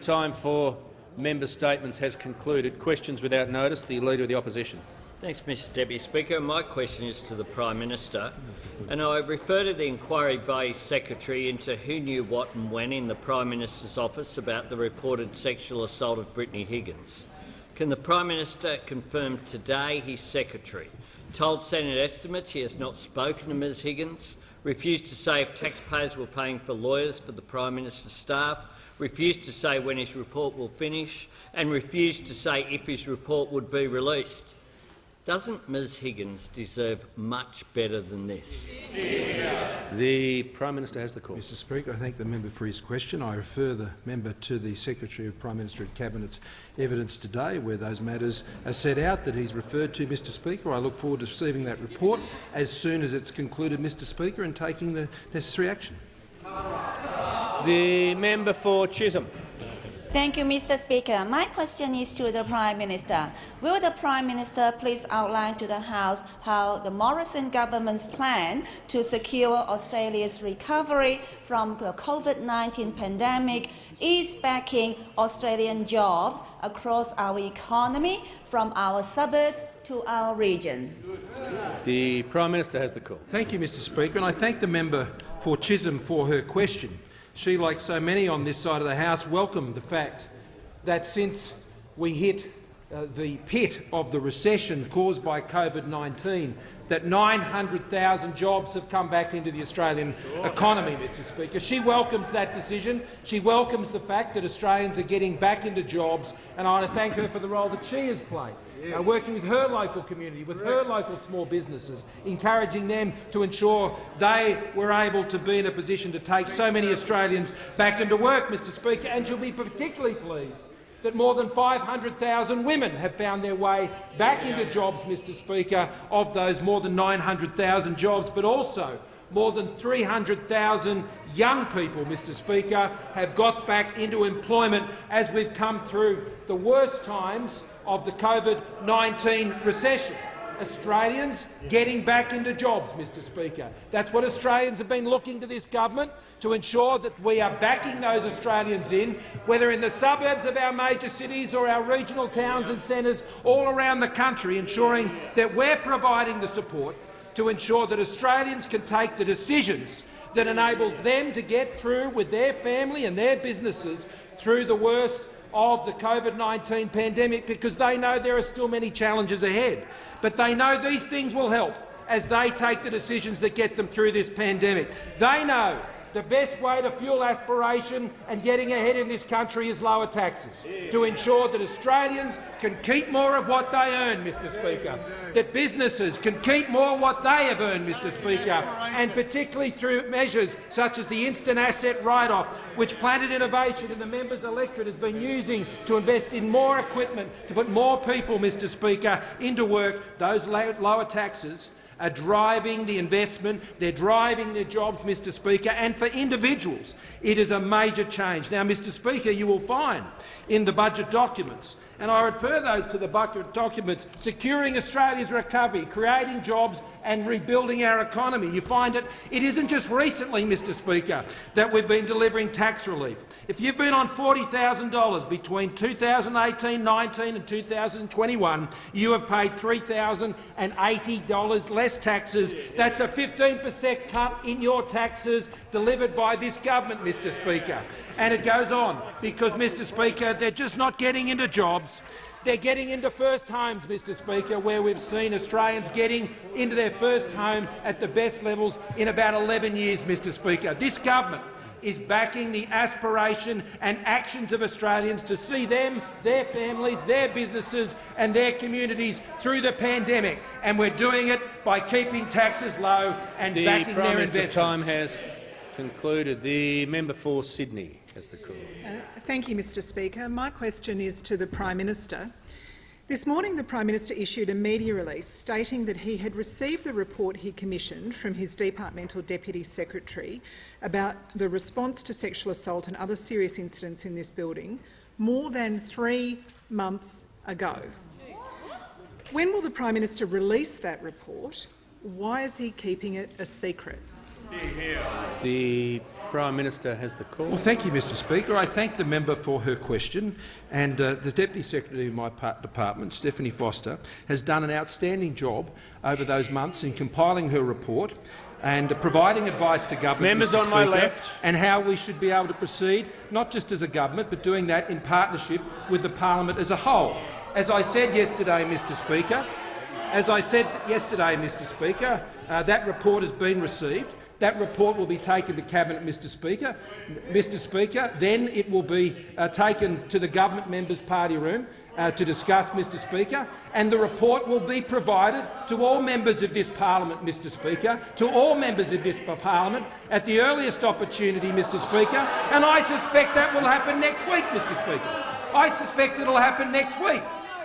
Time for member statements has concluded. Questions without notice. The Leader of the Opposition. Thanks, Mr Deputy Speaker. My question is to the Prime Minister, and I refer to the inquiry by his Secretary into who knew what and when in the Prime Minister's office about the reported sexual assault of Brittany Higgins. Can the Prime Minister confirm today his Secretary told Senate estimates he has not spoken to Ms Higgins, refused to say if taxpayers were paying for lawyers for the Prime Minister's staff, refused to say when his report will finish, and refused to say if his report would be released? Doesn't Ms Higgins deserve much better than this? The Prime Minister has the call. Mr Speaker, I thank the member for his question. I refer the member to the Secretary of Prime Minister and Cabinet's evidence today where those matters are set out that he's referred to, Mr Speaker. I look forward to receiving that report as soon as it's concluded, Mr Speaker, and taking the necessary action. The member for Chisholm. Thank you, Mr Speaker. My question is to the Prime Minister. Will the Prime Minister please outline to the House how the Morrison government's plan to secure Australia's recovery from the COVID-19 pandemic is backing Australian jobs across our economy, from our suburbs to our region? The Prime Minister has the call. Thank you, Mr Speaker, and I thank the member for Chisholm for her question. She, like so many on this side of the House, welcomed the fact that since we hit the pit of the recession caused by COVID-19, that 900,000 jobs have come back into the Australian economy, Mr Speaker. She welcomes that decision. She welcomes the fact that Australians are getting back into jobs, and I want to thank her for the role that she has played, working with her local community, with her local small businesses, encouraging them to ensure they were able to be in a position to take so many Australians back into work, Mr Speaker. And she'll be particularly pleased that more than 500,000 women have found their way back into jobs, Mr Speaker, of those more than 900,000 jobs, but also more than 300,000 young people, Mr Speaker, have got back into employment as we've come through the worst times of the COVID-19 recession. Australians getting back into jobs, Mr Speaker. That's what Australians have been looking to this government to ensure that we are backing those Australians in, whether in the suburbs of our major cities or our regional towns and centres all around the country, ensuring that we're providing the support to ensure that Australians can take the decisions that enable them to get through with their family and their businesses through the worst of the COVID-19 pandemic, because they know there are still many challenges ahead. But they know these things will help as they take the decisions that get them through this pandemic. They know the best way to fuel aspiration and getting ahead in this country is lower taxes, to ensure that Australians can keep more of what they earn, Mr Speaker, that businesses can keep more of what they have earned, Mr Speaker, and particularly through measures such as the instant asset write-off, which Planet Innovation and the members' electorate has been using to invest in more equipment, to put more people, Mr Speaker, into work. Those lower taxes are driving the investment, they're driving the jobs, Mr Speaker, and for individuals it is a major change. Now, Mr Speaker, you will find in the budget documents, and I refer those to the budget documents, securing Australia's recovery, creating jobs and rebuilding our economy. You find it isn't just recently, Mr Speaker, that we've been delivering tax relief. If you've been on $40,000 between 2018-19 and 2021, you have paid $3,080 less taxes. That's a 15% cut in your taxes delivered by this government, Mr Speaker. And it goes on because, Mr Speaker, they're just not getting into jobs. They're getting into first homes, Mr Speaker, where we've seen Australians getting into their first home at the best levels in about 11 years, Mr Speaker. This government is backing the aspiration and actions of Australians to see them, their families, their businesses and their communities through the pandemic, and we're doing it by keeping taxes low and backing their investments. The Prime Minister's time has concluded. The member for Sydney has the call. Thank you, Mr Speaker. My question is to the Prime Minister. This morning the Prime Minister issued a media release stating that he had received the report he commissioned from his departmental Deputy Secretary about the response to sexual assault and other serious incidents in this building more than 3 months ago. When will the Prime Minister release that report? Why is he keeping it a secret? The Prime Minister has the call. Well, thank you, Mr Speaker. I thank the member for her question, and the Deputy Secretary of my department, Stephanie Foster, has done an outstanding job over those months in compiling her report and providing advice to government, Members Mr. on my Speaker, left, and how we should be able to proceed, not just as a government, but doing that in partnership with the parliament as a whole. As I said yesterday, Mr. Speaker, that report has been received. That report will be taken to Cabinet, Mr. Speaker. Then it will be taken to the government members' party room to discuss, Mr. Speaker, and the report will be provided to all members of this parliament, Mr. Speaker, at the earliest opportunity, Mr. Speaker, and I suspect that will happen next week, Mr. Speaker. I suspect it will happen next week.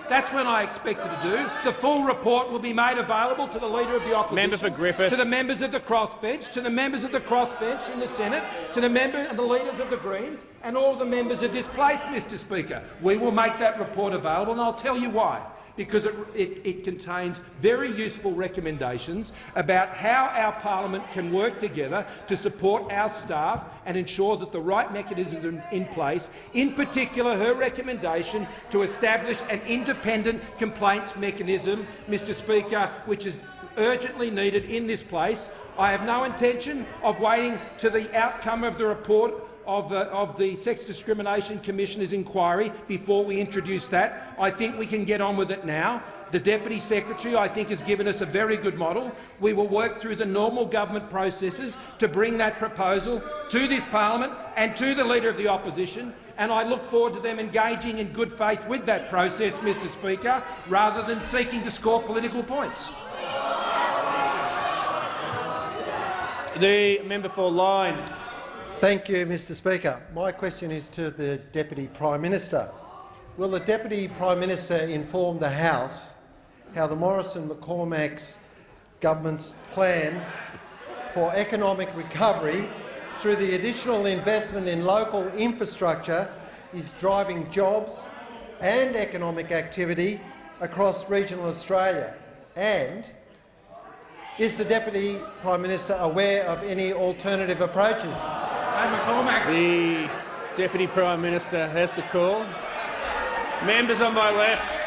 That's when I expect it to do. The full report will be made available to the Leader of the Opposition, Member for Griffith, to the members of the crossbench, to the members of the crossbench in the Senate, to the members and the leaders of the Greens, and all the members of this place, Mr. Speaker. We will make that report available, and I'll tell you why. Because it contains very useful recommendations about how our parliament can work together to support our staff and ensure that the right mechanisms are in place, in particular her recommendation to establish an independent complaints mechanism, Mr. Speaker, which is urgently needed in this place. I have no intention of waiting to the outcome of the report of the Sex Discrimination Commissioner's inquiry before we introduce that. I think we can get on with it now. The Deputy Secretary, I think, has given us a very good model. We will work through the normal government processes to bring that proposal to this parliament and to the Leader of the Opposition, and I look forward to them engaging in good faith with that process, Mr. Speaker, rather than seeking to score political points. the member for Lyne. Thank you, Mr Speaker. My question is to the Deputy Prime Minister. Will the Deputy Prime Minister inform the House how the Morrison-McCormack's government's plan for economic recovery through the additional investment in local infrastructure is driving jobs and economic activity across regional Australia? And is the Deputy Prime Minister aware of any alternative approaches? The Deputy Prime Minister has the call. Members on my left.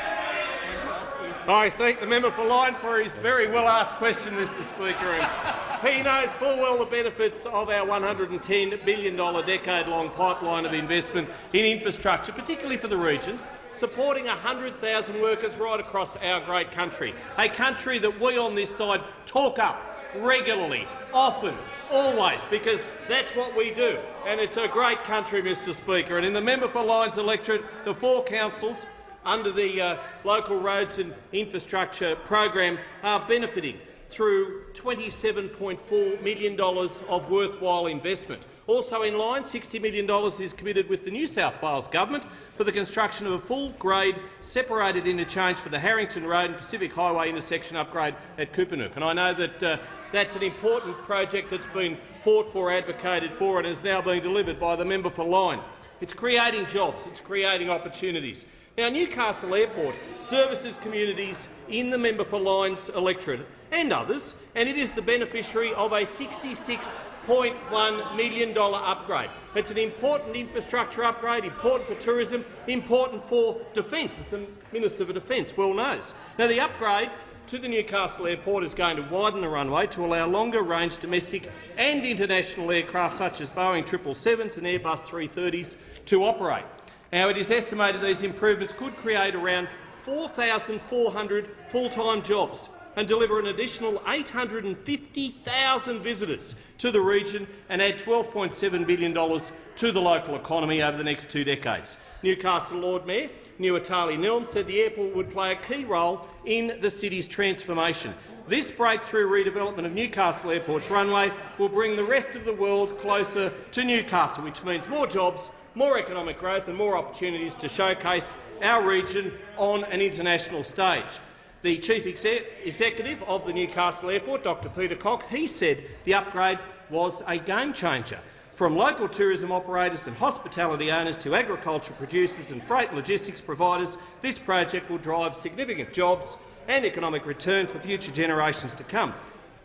I thank the member for Lyne for his very well-asked question, Mr Speaker. And he knows full well the benefits of our $110 billion decade-long pipeline of investment in infrastructure, particularly for the regions, supporting 100,000 workers right across our great country, a country that we on this side talk up regularly, often, always, because that's what we do. And it's a great country, Mr Speaker. And in the member for Lyne's electorate, the 4 councils under the Local Roads and Infrastructure program are benefiting through $27.4 million of worthwhile investment. Also in Lyne, $60 million is committed with the New South Wales Government for the construction of a full-grade separated interchange for the Harrington Road and Pacific Highway intersection upgrade at Coopanook. And I know that that's an important project that's been fought for, advocated for, and is now being delivered by the member for Lyne. It's creating jobs, it's creating opportunities. Now, Newcastle Airport services communities in the member for Lyne's electorate and others, and it is the beneficiary of a $66.1 million upgrade. It's an important infrastructure upgrade, important for tourism, important for defence, as the Minister for Defence well knows. Now, the upgrade to the Newcastle Airport is going to widen the runway to allow longer-range domestic and international aircraft such as Boeing 777s and Airbus 330s to operate. Now, it is estimated these improvements could create around 4,400 full-time jobs and deliver an additional 850,000 visitors to the region and add $12.7 billion to the local economy over the next 2 decades. Newcastle Lord Mayor Nuatali Nilm said the airport would play a key role in the city's transformation. This breakthrough redevelopment of Newcastle Airport's runway will bring the rest of the world closer to Newcastle, which means more jobs, more economic growth and more opportunities to showcase our region on an international stage. The Chief Executive of the Newcastle Airport, Dr Peter Cock, he said the upgrade was a game-changer. From local tourism operators and hospitality owners to agriculture producers and freight and logistics providers, this project will drive significant jobs and economic return for future generations to come.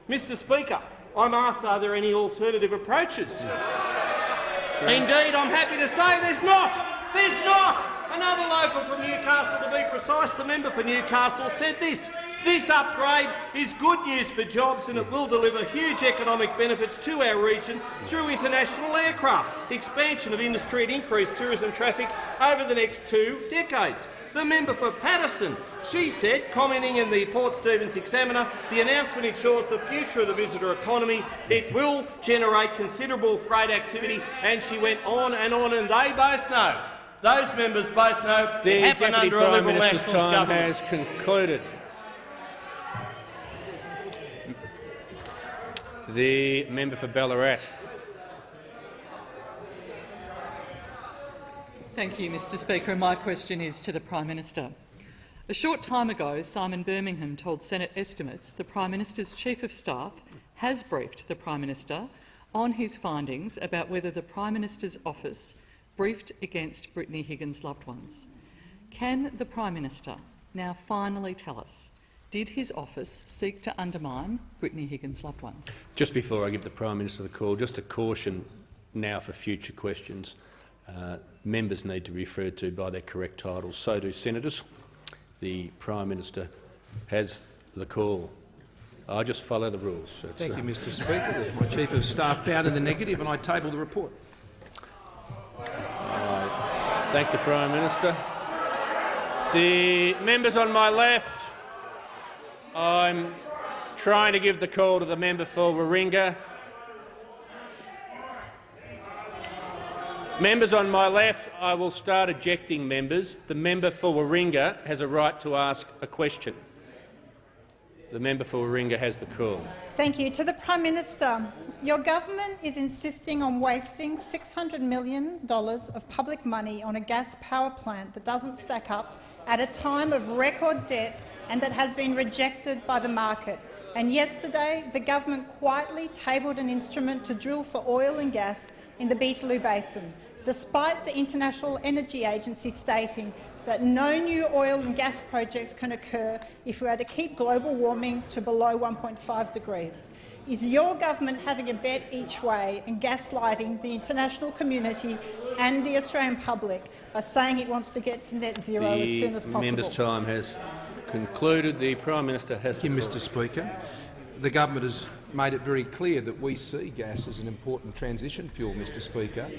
Mr Speaker, I'm asked, are there any alternative approaches? Indeed, I'm happy to say there's not. There's not. Another local from Newcastle, to be precise, the member for Newcastle, said this: "This upgrade is good news for jobs and it will deliver huge economic benefits to our region through international aircraft, expansion of industry and increased tourism traffic over the next 2 decades." The member for Patterson, she said, commenting in the Port Stephens Examiner, "The announcement ensures the future of the visitor economy. It will generate considerable freight activity," and she went on, and they both know. Those members both know the it happened Deputy under a Prime Liberal Minister's Nationals time government. has concluded. The member for Ballarat. Thank you, Mr Speaker, and my question is to the Prime Minister. A short time ago, Simon Birmingham told Senate estimates the Prime Minister's Chief of Staff has briefed the Prime Minister on his findings about whether the Prime Minister's office briefed against Brittany Higgins' loved ones. Can the Prime Minister now finally tell us, did his office seek to undermine Brittany Higgins' loved ones? Just before I give the Prime Minister the call, just a caution now for future questions. Members need to be referred to by their correct titles. So do senators. The Prime Minister has the call. I just follow the rules. Thank you, Mr Speaker. My Chief of Staff found in the negative and I table the report. I thank the Prime Minister. The members on my left, I'm trying to give the call to the member for Warringah. Members on my left, I will start ejecting members. The member for Warringah has a right to ask a question. The member for Warringah has the call. Thank you. To the Prime Minister, your government is insisting on wasting $600 million of public money on a gas power plant that doesn't stack up at a time of record debt and that has been rejected by the market. And yesterday, the government quietly tabled an instrument to drill for oil and gas in the Beetaloo Basin, despite the International Energy Agency stating that no new oil and gas projects can occur if we are to keep global warming to below 1.5 degrees. Is your government having a bet each way and gaslighting the international community and the Australian public by saying it wants to get to net zero as soon as possible? The member's time has concluded. The Prime Minister has the call. Mr Speaker. The government has made it very clear that we see gas as an important transition fuel, Mr Speaker.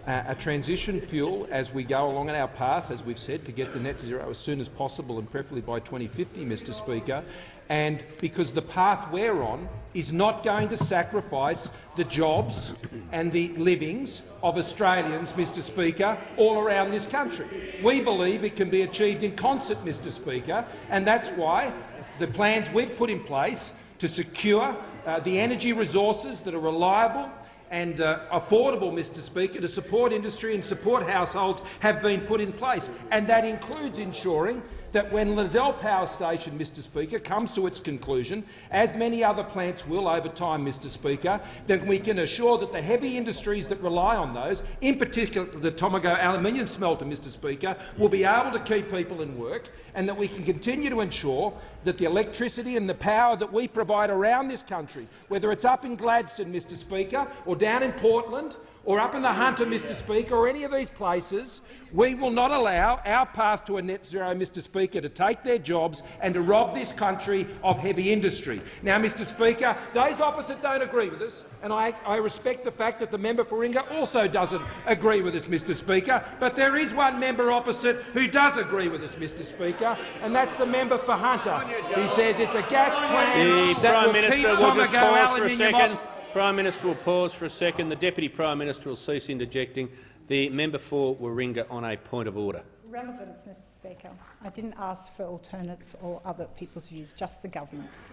A transition fuel as we go along on our path, as we've said, to get to net zero as soon as possible and preferably by 2050, Mr Speaker. And because the path we're on is not going to sacrifice the jobs and the livings of Australians, Mr Speaker, all around this country. We believe it can be achieved in concert, Mr Speaker, and that's why the plans we've put in place to secure the energy resources that are reliable and affordable, Mr Speaker, to support industry and support households have been put in place. And that includes ensuring that when Liddell Power Station, Mr Speaker, comes to its conclusion, as many other plants will over time, Mr Speaker, that we can assure that the heavy industries that rely on those, in particular the Tomago aluminium smelter, Mr Speaker, will be able to keep people in work, and that we can continue to ensure that the electricity and the power that we provide around this country, whether it's up in Gladstone, Mr Speaker, or down in Portland, or up in the Hunter, Mr Speaker, or any of these places, we will not allow our path to a net zero, Mr Speaker, to take their jobs and to rob this country of heavy industry. Now, Mr Speaker, those opposite don't agree with us, and I respect the fact that the member for Warringah also doesn't agree with us, Mr Speaker, but there is one member opposite who does agree with us, Mr Speaker, and that's the member for Hunter. He says it's a gas plant that will keep Tomago aluminium. Prime Minister will pause for a second. The Deputy Prime Minister will cease interjecting. The member for Warringah on a point of order. Relevance, Mr Speaker. I didn't ask for alternates or other people's views, just the government's.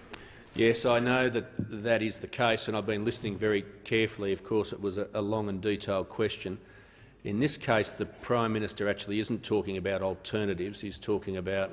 Yes, I know that that is the case, and I've been listening very carefully. Of course, it was a long and detailed question. In this case, the Prime Minister actually isn't talking about alternatives. He's talking about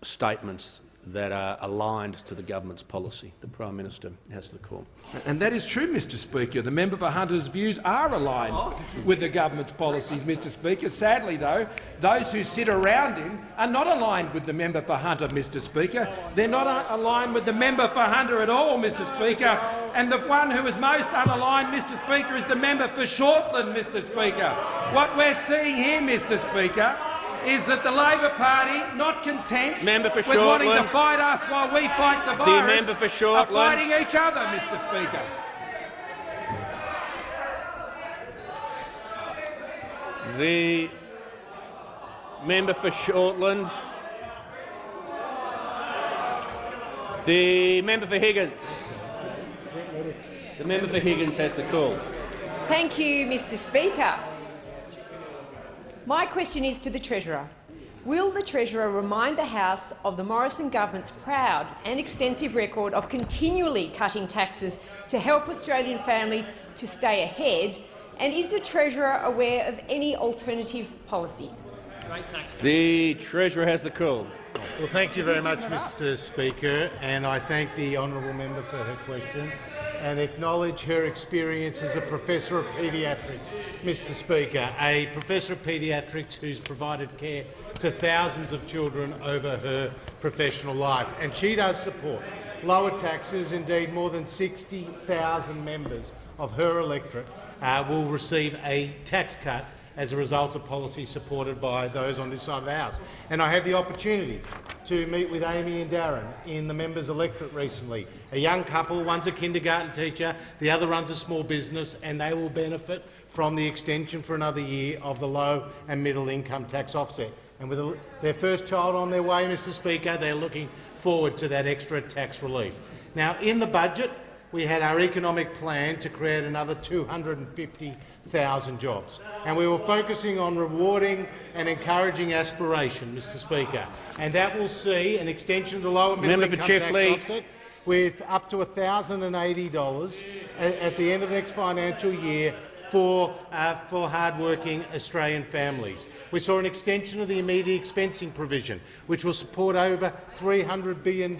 statements that are aligned to the government's policy. The Prime Minister has the call. And that is true, Mr Speaker. The member for Hunter's views are aligned with the government's policies, Mr Speaker. Sadly, though, those who sit around him are not aligned with the member for Hunter, Mr Speaker. They're not aligned with the member for Hunter at all, Mr Speaker. And the one who is most unaligned, Mr Speaker, is the member for Shortland, Mr Speaker. What we're seeing here, Mr Speaker, is that the Labor Party, not content with wanting to fight us while we fight the virus, are fighting each other, Mr Speaker. The member for Shortland. The member for Higgins. The member for Higgins has the call. Thank you, Mr Speaker. My question is to the Treasurer. Will the Treasurer remind the House of the Morrison government's proud and extensive record of continually cutting taxes to help Australian families to stay ahead, and is the Treasurer aware of any alternative policies? The Treasurer has the call. Well, thank you very much, Mr Speaker, and I thank the honourable member for her question and acknowledge her experience as a Professor of Paediatrics, Mr Speaker, a Professor of Paediatrics who's provided care to thousands of children over her professional life. And she does support lower taxes. Indeed, more than 60,000 members of her electorate will receive a tax cut as a result of policy supported by those on this side of the House. And I had the opportunity to meet with Amy and Darren in the members' electorate recently. A young couple, one's a kindergarten teacher, the other runs a small business, and they will benefit from the extension for another year of the low and middle income tax offset. And with their first child on their way, Mr Speaker, they're looking forward to that extra tax relief. Now, in the budget, we had our economic plan to create another 250,000 jobs. And we were focusing on rewarding and encouraging aspiration, Mr Speaker. And that will see an extension of the lower middle income tax offset with up to $1,080 at the end of next financial year for hard-working Australian families. We saw an extension of the immediate expensing provision, which will support over $300 billion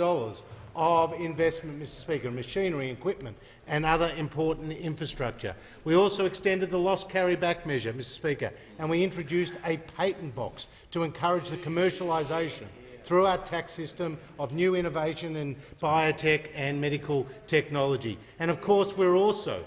of investment, Mr Speaker, in machinery, equipment and other important infrastructure. We also extended the loss carry-back measure, Mr Speaker, and we introduced a patent box to encourage the commercialisation through our tax system of new innovation in biotech and medical technology. And of course, we're also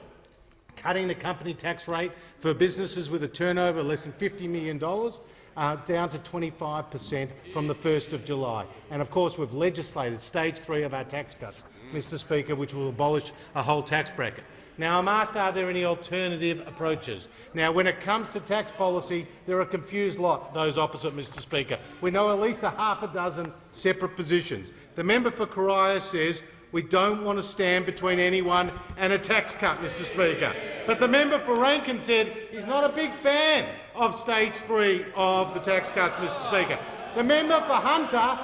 cutting the company tax rate for businesses with a turnover less than $50 million down to 25% from the 1st of July. And of course, we've legislated stage 3 of our tax cuts, Mr Speaker, which will abolish a whole tax bracket. Now, I'm asked, are there any alternative approaches? Now, when it comes to tax policy, they're a confused lot, those opposite, Mr Speaker. We know at least a half a dozen separate positions. The member for Corio says we don't want to stand between anyone and a tax cut, Mr Speaker. But the member for Rankin said he's not a big fan of stage 3 of the tax cuts, Mr Speaker. The member for Hunter,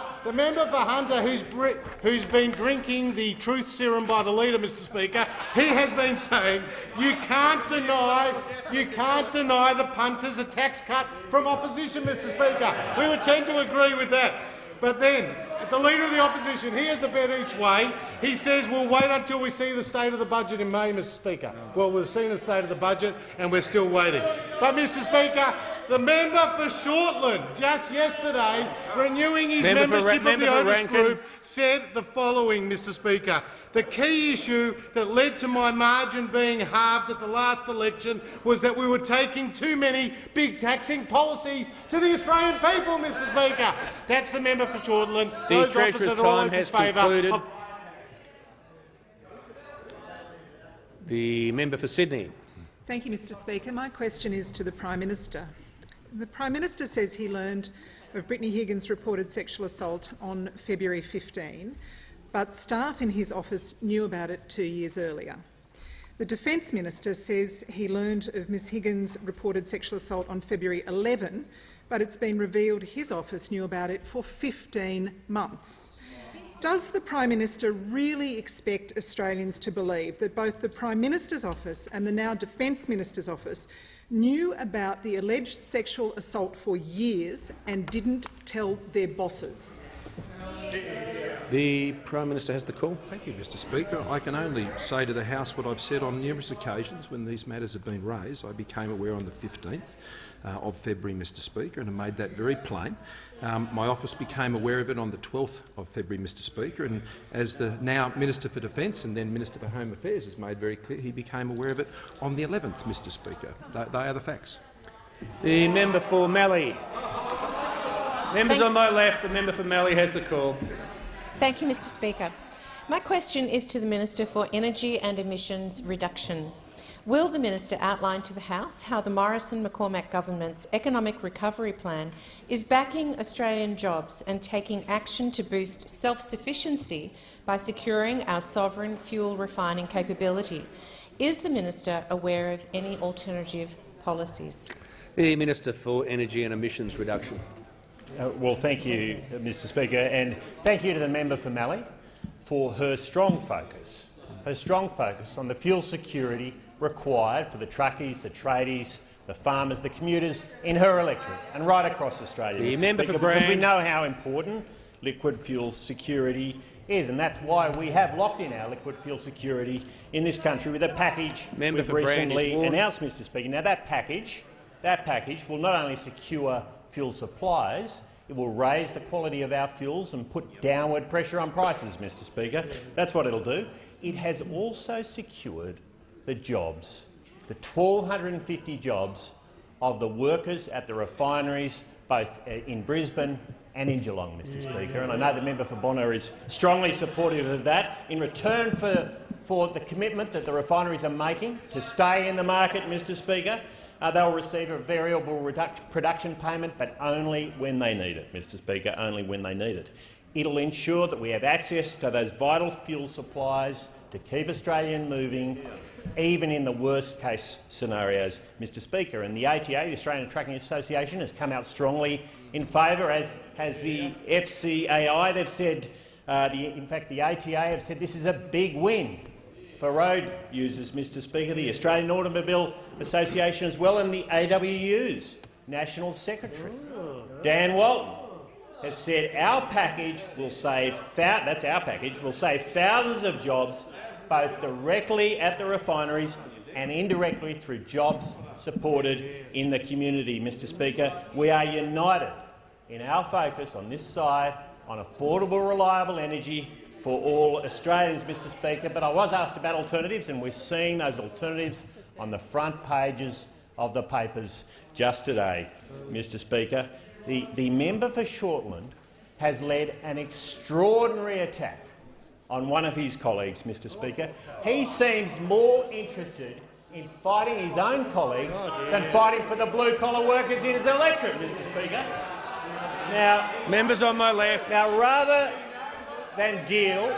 who's been drinking the truth serum by the leader, Mr Speaker, he has been saying you can't deny the punters a tax cut from opposition, Mr Speaker. We would tend to agree with that. But then, the Leader of the Opposition, he has a bet each way. He says we'll wait until we see the state of the budget in May, Mr Speaker. Well, we've seen the state of the budget and we're still waiting. But, Mr Speaker, the member for Shortland, just yesterday, renewing his membership of the Otis Group, said the following, Mr Speaker. The key issue that led to my margin being halved at the last election was that we were taking too many big taxing policies to the Australian people, Mr Speaker. That's the member for Shortland. The Treasurer's time has concluded. The member for Sydney. Thank you, Mr Speaker. My question is to the Prime Minister. The Prime Minister says he learned of Brittany Higgins' reported sexual assault on February 15, but staff in his office knew about it 2 years earlier. The Defence Minister says he learned of Ms Higgins' reported sexual assault on February 11, but it's been revealed his office knew about it for 15 months. Does the Prime Minister really expect Australians to believe that both the Prime Minister's office and the now Defence Minister's office knew about the alleged sexual assault for years and didn't tell their bosses? The Prime Minister has the call. Thank you, Mr Speaker. I can only say to the House what I've said on numerous occasions when these matters have been raised. I became aware on the 15th of February, Mr Speaker, and I made that very plain. My office became aware of it on the 12th of February, Mr Speaker, and as the now Minister for Defence and then Minister for Home Affairs has made very clear, he became aware of it on the 11th, Mr Speaker. They are the facts. The member for Mallee. Members on my left, the member for Mallee has the call. Thank you, Mr Speaker. My question is to the Minister for Energy and Emissions Reduction. Will the Minister outline to the House how the Morrison-McCormack government's economic recovery plan is backing Australian jobs and taking action to boost self-sufficiency by securing our sovereign fuel refining capability? Is the Minister aware of any alternative policies? The Minister for Energy and Emissions Reduction. Well, thank you, Mr Speaker, and thank you to the member for Mallee for her strong focus on the fuel security required for the truckies, the tradies, the farmers, the commuters in her electorate and right across Australia. The Mr. member Speaker, for Brown. because we know how important liquid fuel security is, and that's why we have locked in our liquid fuel security in this country with a package we've recently announced, Mr Speaker. Now, that package will not only secure fuel supplies, it will raise the quality of our fuels and put downward pressure on prices, Mr Speaker. That's what it'll do. It has also secured the jobs, the 1,250 jobs of the workers at the refineries, both in Brisbane and in Geelong, Mr Speaker. And I know the member for Bonner is strongly supportive of that. In return for the commitment that the refineries are making to stay in the market, Mr Speaker, they'll receive a variable production payment, but only when they need it, Mr Speaker, only when they need it. It'll ensure that we have access to those vital fuel supplies to keep Australia moving, even in the worst-case scenarios, Mr Speaker. And the ATA, the Australian Trucking Association, has come out strongly in favour, as has the FCAI. They've said, in fact, the ATA have said this is a big win for road users, Mr Speaker. The Australian Automobile Association as well, and the AWU's National Secretary, Dan Walton, has said our package will save thousands of jobs, both directly at the refineries and indirectly through jobs supported in the community, Mr Speaker. We are united in our focus on this side on affordable, reliable energy for all Australians, Mr Speaker. But I was asked about alternatives, and we're seeing those alternatives on the front pages of the papers just today, Mr Speaker. The member for Shortland has led an extraordinary attack on one of his colleagues, Mr Speaker. He seems more interested in fighting his own colleagues than fighting for the blue-collar workers in his electorate, Mr Speaker. Now, members on my left, now rather than deal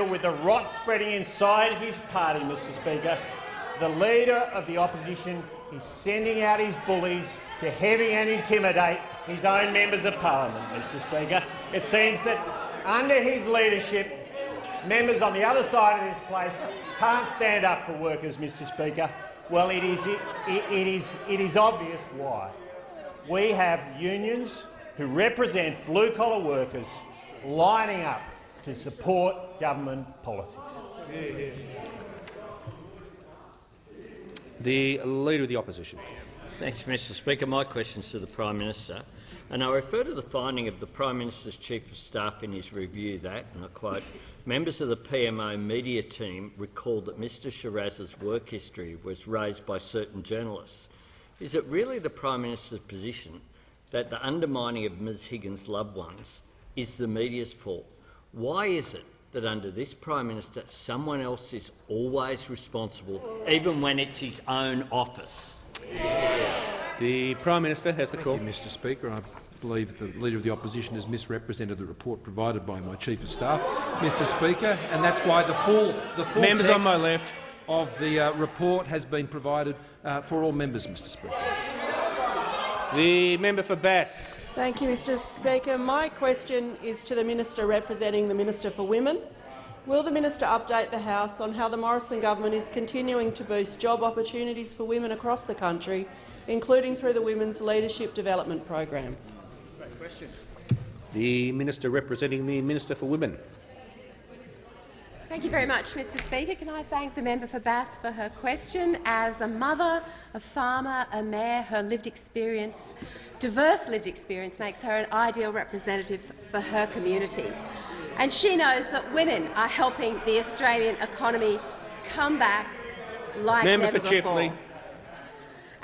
with the rot spreading inside his party, Mr Speaker, the Leader of the Opposition is sending out his bullies to heavy and intimidate his own members of parliament, Mr Speaker. It seems that under his leadership, members on the other side of this place can't stand up for workers, Mr Speaker. Well, it is obvious why. We have unions who represent blue-collar workers lining up to support government policies. The Leader of the Opposition. Thanks, Mr Speaker. My question is to the Prime Minister, and I refer to the finding of the Prime Minister's Chief of Staff in his review that, and I quote, members of the PMO media team recalled that Mr Shiraz's work history was raised by certain journalists. Is it really the Prime Minister's position that the undermining of Ms Higgins' loved ones is the media's fault? Why is it that under this Prime Minister someone else is always responsible, even when it's his own office? The Prime Minister has the call. Thank you, Mr Speaker. I believe the Leader of the Opposition has misrepresented the report provided by my Chief of Staff, Mr Speaker, and that's why the full members text on my left of the report has been provided for all members, Mr Speaker. The member for Bass. Thank you, Mr Speaker. My question is to the Minister representing the Minister for Women. Will the Minister update the House on how the Morrison government is continuing to boost job opportunities for women across the country, including through the Women's Leadership Development Program? Great question. The Minister representing the Minister for Women. Thank you very much, Mr Speaker. Can I thank the member for Bass for her question. As a mother, a farmer, a mayor, her lived experience, diverse lived experience, makes her an ideal representative for her community. And she knows that women are helping the Australian economy come back like never before.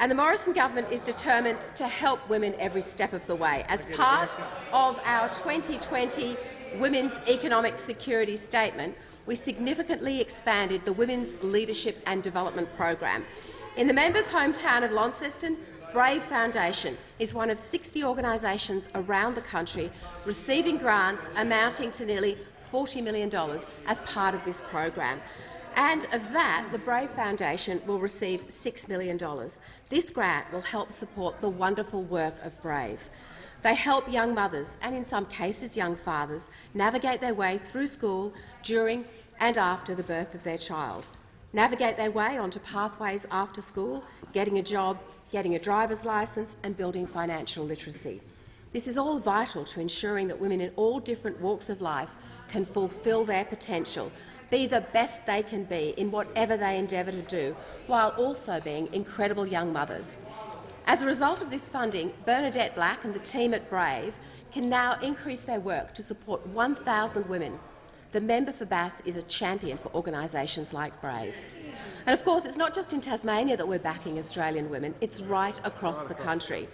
And the Morrison government is determined to help women every step of the way. As part of our 2020 Women's Economic Security Statement, we significantly expanded the Women's Leadership and Development Program. In the member's hometown of Launceston, Brave Foundation is one of 60 organisations around the country receiving grants amounting to nearly $40 million as part of this program. And of that, the Brave Foundation will receive $6 million. This grant will help support the wonderful work of Brave. They help young mothers, and in some cases young fathers, navigate their way through school during and after the birth of their child, navigate their way onto pathways after school, getting a job, getting a driver's licence and building financial literacy. This is all vital to ensuring that women in all different walks of life can fulfil their potential, be the best they can be in whatever they endeavour to do, while also being incredible young mothers. As a result of this funding, Bernadette Black and the team at Brave can now increase their work to support 1,000 women. The member for Bass is a champion for organisations like Brave. And of course, it's not just in Tasmania that we're backing Australian women, it's right across the country.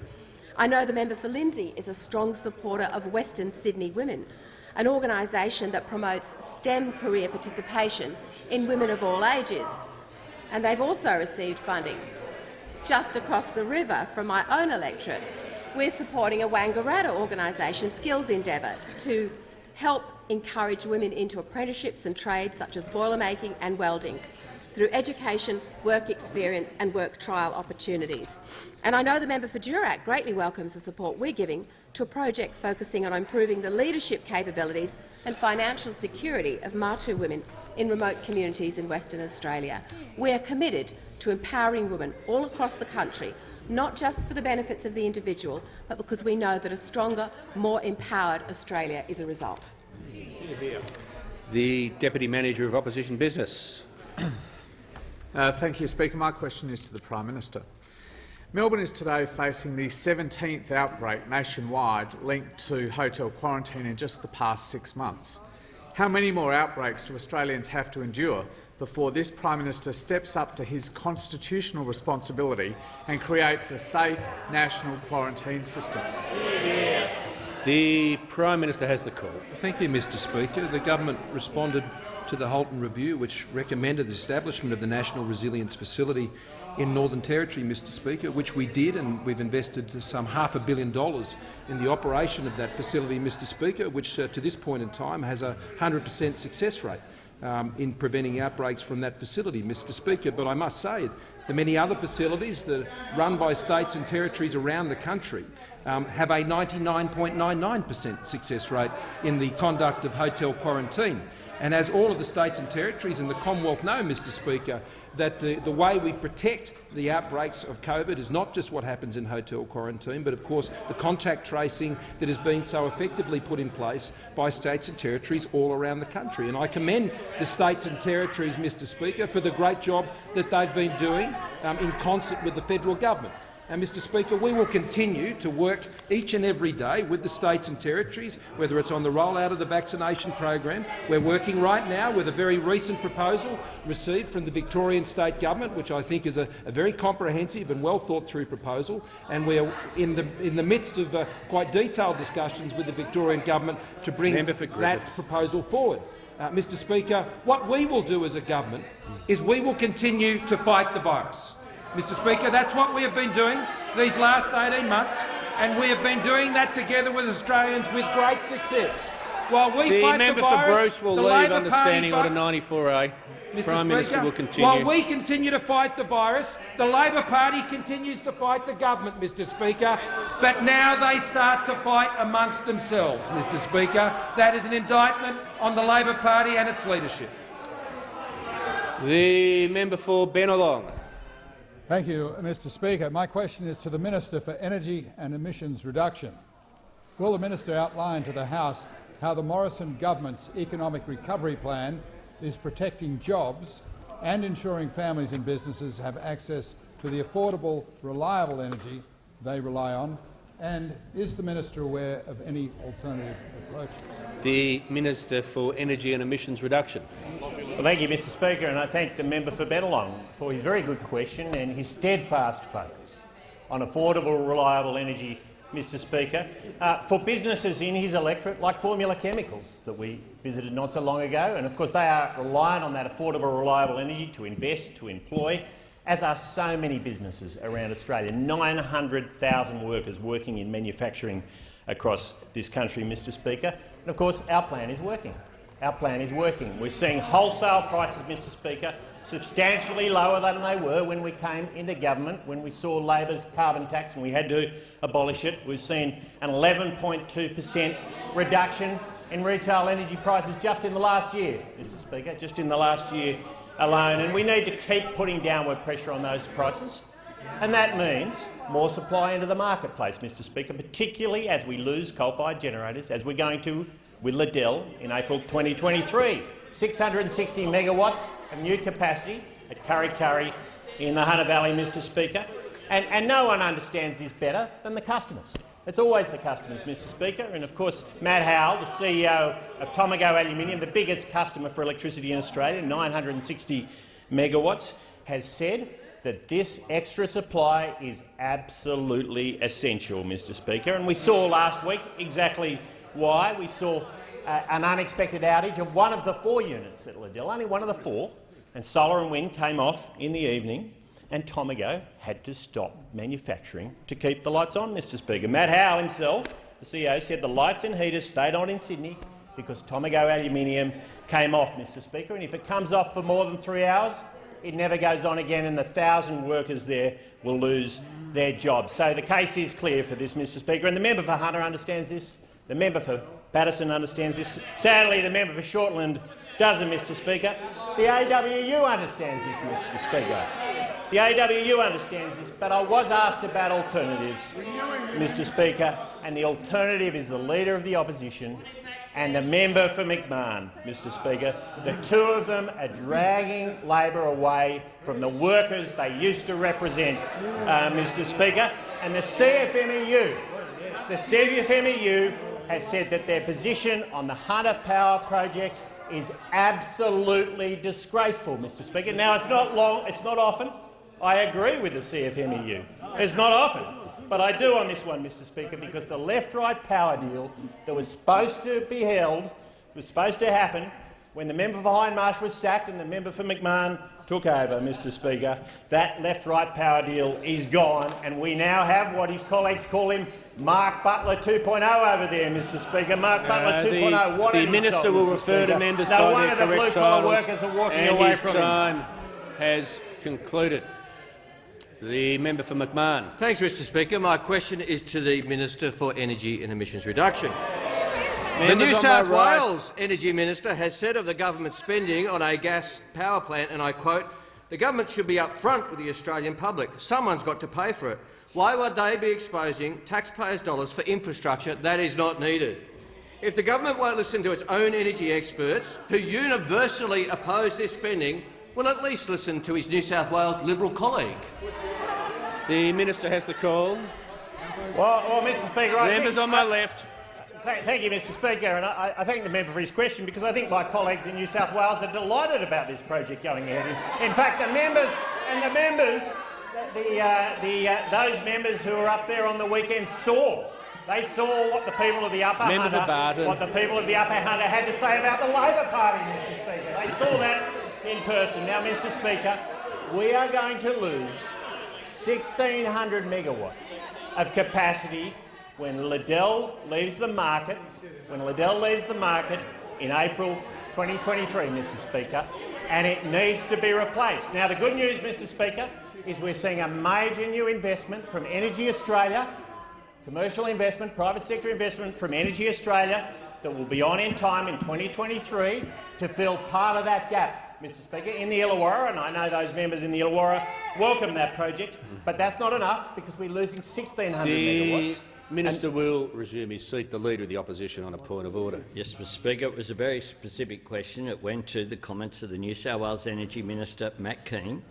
I know the member for Lindsay is a strong supporter of Western Sydney Women, an organisation that promotes STEM career participation in women of all ages. And they've also received funding just across the river from my own electorate. We're supporting a Wangaratta organisation, Skills Endeavour, to help encourage women into apprenticeships and trades such as boilermaking and welding through education, work experience and work trial opportunities. And I know the member for Durack greatly welcomes the support we're giving to a project focusing on improving the leadership capabilities and financial security of Matu women in remote communities in Western Australia. We are committed to empowering women all across the country, not just for the benefits of the individual, but because we know that a stronger, more empowered Australia is a result. The Deputy Manager of Opposition Business. Thank you, Speaker. My question is to the Prime Minister. Melbourne is today facing the 17th outbreak nationwide linked to hotel quarantine in just the past 6 months. How many more outbreaks do Australians have to endure before this Prime Minister steps up to his constitutional responsibility and creates a safe national quarantine system? The Prime Minister has the call. Thank you, Mr Speaker. The government responded to the Holton Review, which recommended the establishment of the National Resilience Facility in Northern Territory, Mr Speaker, which we did, and we've invested some $500 million in the operation of that facility, Mr Speaker, which to this point in time has a 100% success rate in preventing outbreaks from that facility, Mr Speaker. But I must say, the many other facilities that are run by states and territories around the country have a 99.99% success rate in the conduct of hotel quarantine. And as all of the states and territories in the Commonwealth know, Mr Speaker, that the way we protect the outbreaks of COVID is not just what happens in hotel quarantine, but of course the contact tracing that is being so effectively put in place by states and territories all around the country. And I commend the states and territories, Mr Speaker, for the great job that they've been doing in concert with the federal government. And, Mr Speaker, we will continue to work each and every day with the states and territories, whether it's on the rollout of the vaccination program. We're working right now with a very recent proposal received from the Victorian State Government, which I think is a very comprehensive and well thought-through proposal, and we're in the midst of quite detailed discussions with the Victorian Government to bring that proposal forward. Mr Speaker, what we will do as a government is we will continue to fight the virus. Mr Speaker, that's what we have been doing these last 18 months, and we have been doing that together with Australians with great success. While we fight the virus, for Bruce will leave understanding Order 94A. Prime Minister will continue. While we continue to fight the virus, the Labor Party continues to fight the government, Mr Speaker, but now they start to fight amongst themselves, Mr Speaker. That is an indictment on the Labor Party and its leadership. The member for Bennelong. Thank you, Mr Speaker. My question is to the Minister for Energy and Emissions Reduction. Will the minister outline to the House how the Morrison government's economic recovery plan is protecting jobs and ensuring families and businesses have access to the affordable, reliable energy they rely on? And is the minister aware of any alternative approaches? The Minister for Energy and Emissions Reduction. Well, thank you, Mr Speaker, and I thank the member for Bennelong for his very good question and his steadfast focus on affordable, reliable energy, Mr Speaker, for businesses in his electorate like Formula Chemicals that we visited not so long ago, and of course they are reliant on that affordable, reliable energy to invest, to employ, as are so many businesses around Australia. 900,000 workers working in manufacturing across this country, Mr Speaker. And of course our plan is working. Our plan is working. We're seeing wholesale prices, Mr Speaker, substantially lower than they were when we came into government, when we saw Labor's carbon tax and we had to abolish it. We've seen an 11.2% reduction in retail energy prices just in the last year, Mr Speaker, just in the last year alone, and we need to keep putting downward pressure on those prices. And that means more supply into the marketplace, Mr Speaker, particularly as we lose coal-fired generators, as we're going to with Liddell in April 2023. 660 megawatts of new capacity at Kurri Kurri in the Hunter Valley, Mr Speaker. And no one understands this better than the customers. It's always the customers, Mr Speaker. And of course, Matt Howell, the CEO of Tomago Aluminium, the biggest customer for electricity in Australia, 960 megawatts, has said that this extra supply is absolutely essential, Mr Speaker. And we saw last week exactly why. We saw an unexpected outage of one of the 4 units at Liddell, only one of the 4, and solar and wind came off in the evening, and Tomago had to stop manufacturing to keep the lights on, Mr Speaker. Matt Howell himself, the CEO, said the lights and heaters stayed on in Sydney because Tomago Aluminium came off, Mr Speaker, and if it comes off for more than 3 hours, it never goes on again, and the 1,000 workers there will lose their jobs. So the case is clear for this, Mr Speaker, and the member for Hunter understands this. The member for Patterson understands this. Sadly, the member for Shortland doesn't, Mr Speaker. The AWU understands this, Mr Speaker. The AWU understands this, but I was asked about alternatives, Mr Speaker, and the alternative is the Leader of the Opposition and the member for McMahon, Mr Speaker. The two of them are dragging Labor away from the workers they used to represent, Mr Speaker, and the CFMEU has said that their position on the Hunter Power project is absolutely disgraceful, Mr Speaker. Now, it's not often I agree with the CFMEU. It's not often. But I do on this one, Mr Speaker, because the left-right power deal that was supposed to be held, was supposed to happen when the member for Hindmarsh was sacked and the member for McMahon took over, Mr Speaker. That left-right power deal is gone, and we now have what his colleagues call him Mark Butler 2.0 over there, Mr Speaker. Mark Butler 2.0. What the Minister will refer to members by their correct titles, and his time has concluded. The member for McMahon. Thanks, Mr Speaker. My question is to the Minister for Energy and Emissions Reduction. The New South Wales Energy Minister has said of the government's spending on a gas power plant, and I quote, "The government should be upfront with the Australian public. Someone's got to pay for it. Why would they be exposing taxpayers' dollars for infrastructure that is not needed? If the government won't listen to its own energy experts, who universally oppose this spending, will at least listen to his New South Wales Liberal colleague." The Minister has the call. Well, Mr Speaker, members on my left. Thank you, Mr Speaker, and I thank the member for his question, because I think my colleagues in New South Wales are delighted about this project going ahead. In fact, those members who were up there on the weekend saw what the people of the Upper Hunter, had to say about the Labor Party, Mr Speaker. They saw that in person. Now, Mr Speaker, we are going to lose 1,600 megawatts of capacity when Liddell leaves the market. In April 2023, Mr Speaker, and it needs to be replaced. Now, the good news, Mr Speaker, is we're seeing a major new investment from Energy Australia, commercial investment, private sector investment from Energy Australia that will be on in time in 2023 to fill part of that gap, Mr Speaker, in the Illawarra, and I know those members in the Illawarra welcome that project, but that's not enough because we're losing 1,600 megawatts Minister will resume his seat. The Leader of the Opposition on a point of order. Yes, Mr Speaker. It was a very specific question. It went to the comments of the New South Wales Energy Minister, Matt Keane.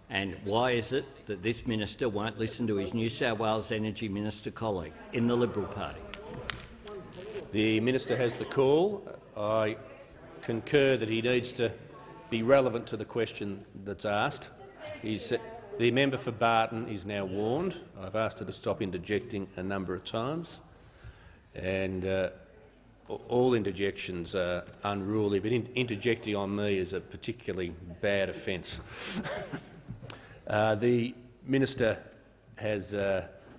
And why is it that this minister won't listen to his New South Wales Energy Minister colleague in the Liberal Party? The minister has the call. I concur that he needs to be relevant to the question that's asked. The member for Barton is now warned. I've asked her to stop interjecting a number of times, and all interjections are unruly, but interjecting on me is a particularly bad offence. The minister has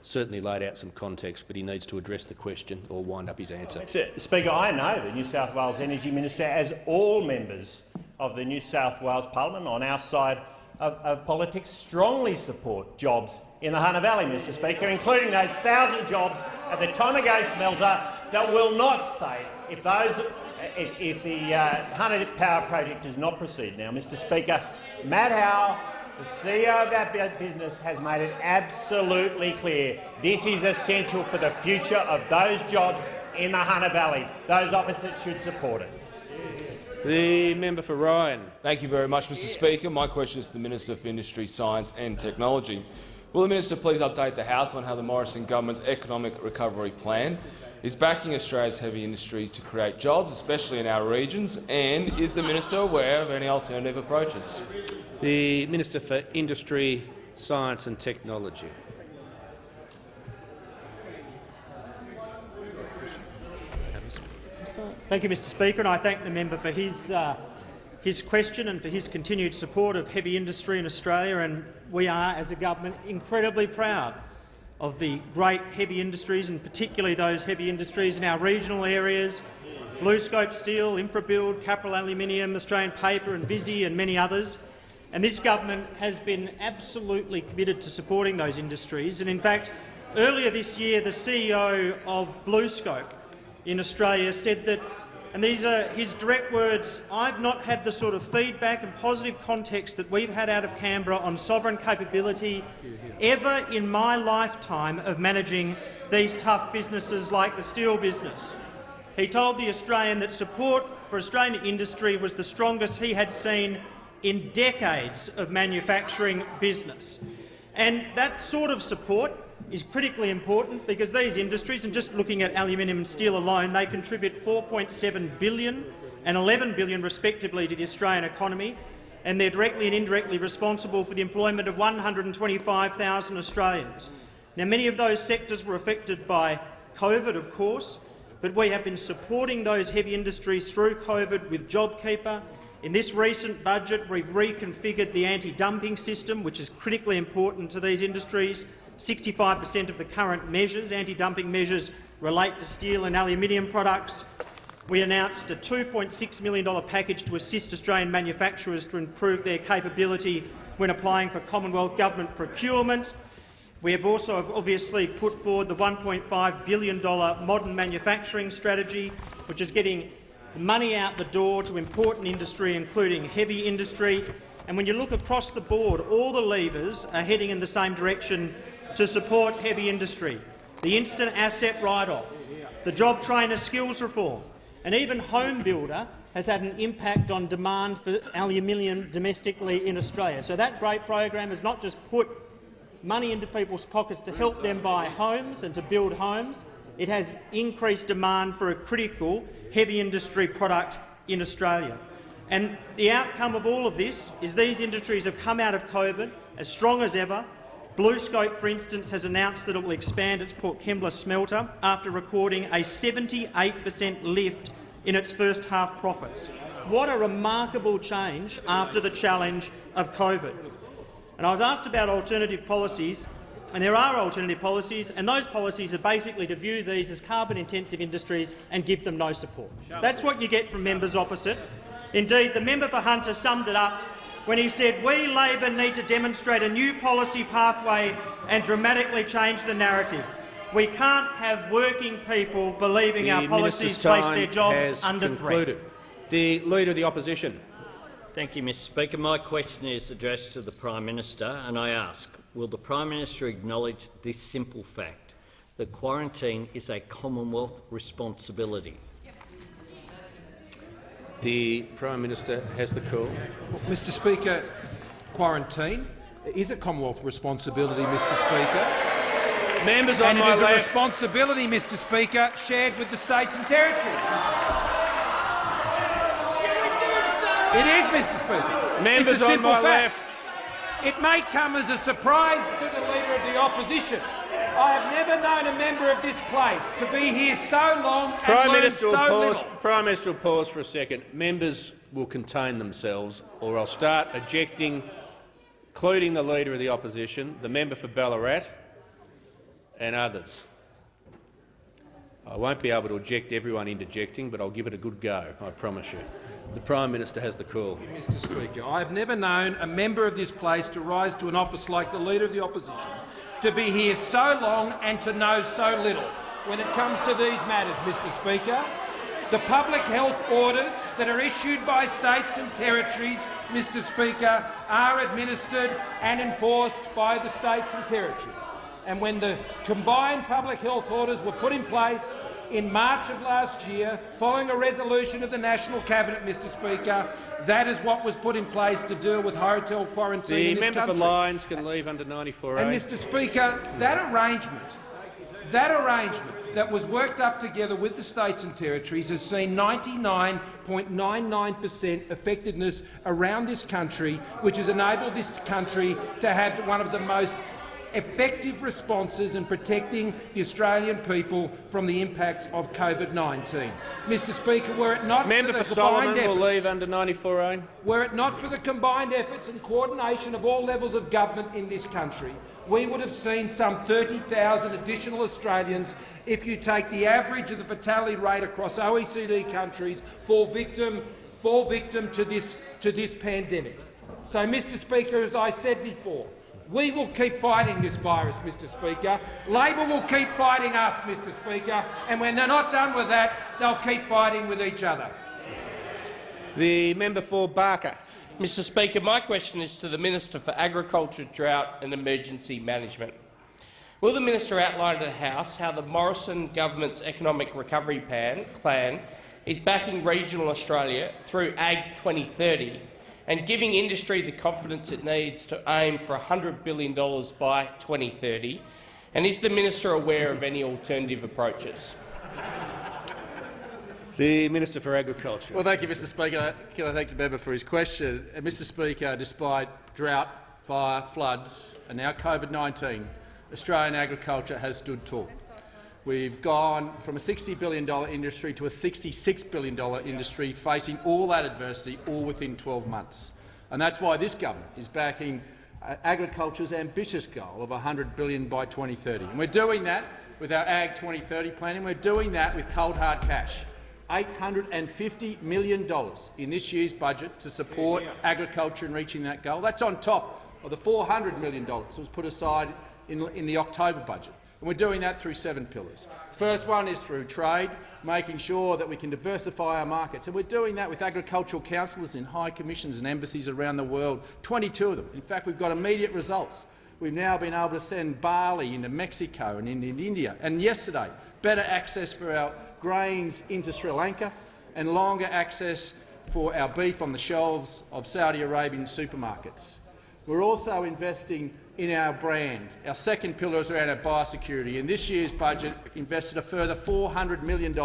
certainly laid out some context, but he needs to address the question or wind up his answer. Speaker, I know the New South Wales Energy Minister, as all members of the New South Wales Parliament on our side of politics, strongly support jobs in the Hunter Valley, Mr Speaker, including those 1,000 jobs at the Tomago smelter that will not stay if the Hunter Power Project does not proceed. Now, Mr Speaker, Matt Howe, the CEO of that business, has made it absolutely clear this is essential for the future of those jobs in the Hunter Valley. Those opposite should support it. The member for Ryan. Thank you very much, Mr Speaker. My question is to the Minister for Industry, Science and Technology. Will the minister please update the House on how the Morrison government's economic recovery plan is backing Australia's heavy industry to create jobs, especially in our regions, and is the minister aware of any alternative approaches? The Minister for Industry, Science and Technology. Thank you, Mr Speaker, and I thank the member for his question and for his continued support of heavy industry in Australia. And we are, as a government, incredibly proud of the great heavy industries, and particularly those heavy industries in our regional areas: BlueScope Steel, InfraBuild, Capral Aluminium, Australian Paper and Visy and many others. And this government has been absolutely committed to supporting those industries. And in fact, earlier this year, the CEO of BlueScope in Australia said that, and these are his direct words, "I've not had the sort of feedback and positive context that we've had out of Canberra on sovereign capability ever in my lifetime of managing these tough businesses like the steel business." He told the Australian that support for Australian industry was the strongest he had seen in decades of manufacturing business. And that sort of support is critically important because these industries, and just looking at aluminium and steel alone, they contribute $4.7 billion and $11 billion respectively to the Australian economy, and they're directly and indirectly responsible for the employment of 125,000 Australians. Now, many of those sectors were affected by COVID, of course, but we have been supporting those heavy industries through COVID with JobKeeper. In this recent budget, we've reconfigured the anti-dumping system, which is critically important to these industries. 65% of the current measures, anti-dumping measures, relate to steel and aluminium products. We announced a $2.6 million package to assist Australian manufacturers to improve their capability when applying for Commonwealth Government procurement. We have also obviously put forward the $1.5 billion modern manufacturing strategy, which is getting money out the door to important industry, including heavy industry. And when you look across the board, all the levers are heading in the same direction to support heavy industry. The instant asset write-off, the job trainer skills reform, and even Home Builder has had an impact on demand for aluminium domestically in Australia. So that great program has not just put money into people's pockets to help them buy homes and to build homes, it has increased demand for a critical heavy industry product in Australia. And the outcome of all of this is these industries have come out of COVID as strong as ever. BlueScope, for instance, has announced that it will expand its Port Kembla smelter after recording a 78% lift in its first half profits. What a remarkable change after the challenge of COVID. And I was asked about alternative policies, and there are alternative policies, and those policies are basically to view these as carbon-intensive industries and give them no support. That's what you get from members opposite. Indeed, the member for Hunter summed it up when he said, "We Labor need to demonstrate a new policy pathway and dramatically change the narrative. We can't have working people believing our policies place their jobs under threat." The Leader of the Opposition. Thank you, Mr Speaker. My question is addressed to the Prime Minister, and I ask, will the Prime Minister acknowledge this simple fact, that quarantine is a Commonwealth responsibility? The Prime Minister has the call. Well, Mr Speaker, quarantine is a Commonwealth responsibility, Mr Speaker. Members on and my it is left. a responsibility, Mr Speaker, shared with the states and territories. It is, Mr Speaker. Members it's a on simple my fact. left. It may come as a surprise to the Leader of the Opposition. I have never known a member of this place to be here so long and Prime learn Minister so will little. pause. Prime Minister will pause for a second. Members will contain themselves, or I'll start ejecting, including the Leader of the Opposition, the member for Ballarat, and others. I won't be able to eject everyone interjecting, but I'll give it a good go, I promise you. The Prime Minister has the call. Mr Speaker, I have never known a member of this place to rise to an office like the Leader of the Opposition, to be here so long and to know so little when it comes to these matters, Mr Speaker. The public health orders that are issued by states and territories, Mr Speaker, are administered and enforced by the states and territories. And when the combined public health orders were put in place in March of last year, following a resolution of the National Cabinet, Mr Speaker, that is what was put in place to deal with hotel quarantine in this country. The member for Lyons can leave under 94A. And, Mr Speaker, that arrangement that was worked up together with the states and territories has seen 99.99% effectiveness around this country, which has enabled this country to have one of the most effective responses in protecting the Australian people from the impacts of COVID-19. Mr Speaker, were it not Member for the for Solomon combined will efforts, leave under 94A. were it not for the combined efforts and coordination of all levels of government in this country, we would have seen some 30,000 additional Australians, if you take the average of the fatality rate across OECD countries, fall victim to this pandemic. So, Mr Speaker, as I said before, we will keep fighting this virus, Mr Speaker. Labor will keep fighting us, Mr Speaker, and when they're not done with that, they'll keep fighting with each other. The member for Barker. Mr Speaker, my question is to the Minister for Agriculture, Drought and Emergency Management. Will the Minister outline to the House how the Morrison government's economic recovery plan is backing regional Australia through Ag 2030 and giving industry the confidence it needs to aim for $100 billion by 2030? And is the Minister aware of any alternative approaches? The Minister for Agriculture. Well, thank you, Mr Speaker. Can I thank the member for his question? Mr Speaker, despite drought, fire, floods and now COVID-19, Australian agriculture has stood tall. We've gone from a $60 billion industry to a $66 billion industry, facing all that adversity all within 12 months. And that's why this government is backing agriculture's ambitious goal of $100 billion by 2030. And we're doing that with our Ag 2030 plan, and we're doing that with cold hard cash. $850 million in this year's budget to support agriculture in reaching that goal. That's on top of the $400 million that was put aside in the October budget. And we're doing that through 7 pillars. First one is through trade, making sure that we can diversify our markets. And we're doing that with agricultural councillors in high commissions and embassies around the world, 22 of them. In fact, we've got immediate results. We've now been able to send barley into Mexico and into India. And yesterday, better access for our grains into Sri Lanka and longer access for our beef on the shelves of Saudi Arabian supermarkets. We're also investing in our brand. Our second pillar is around our biosecurity. In this year's budget, invested a further $400 million,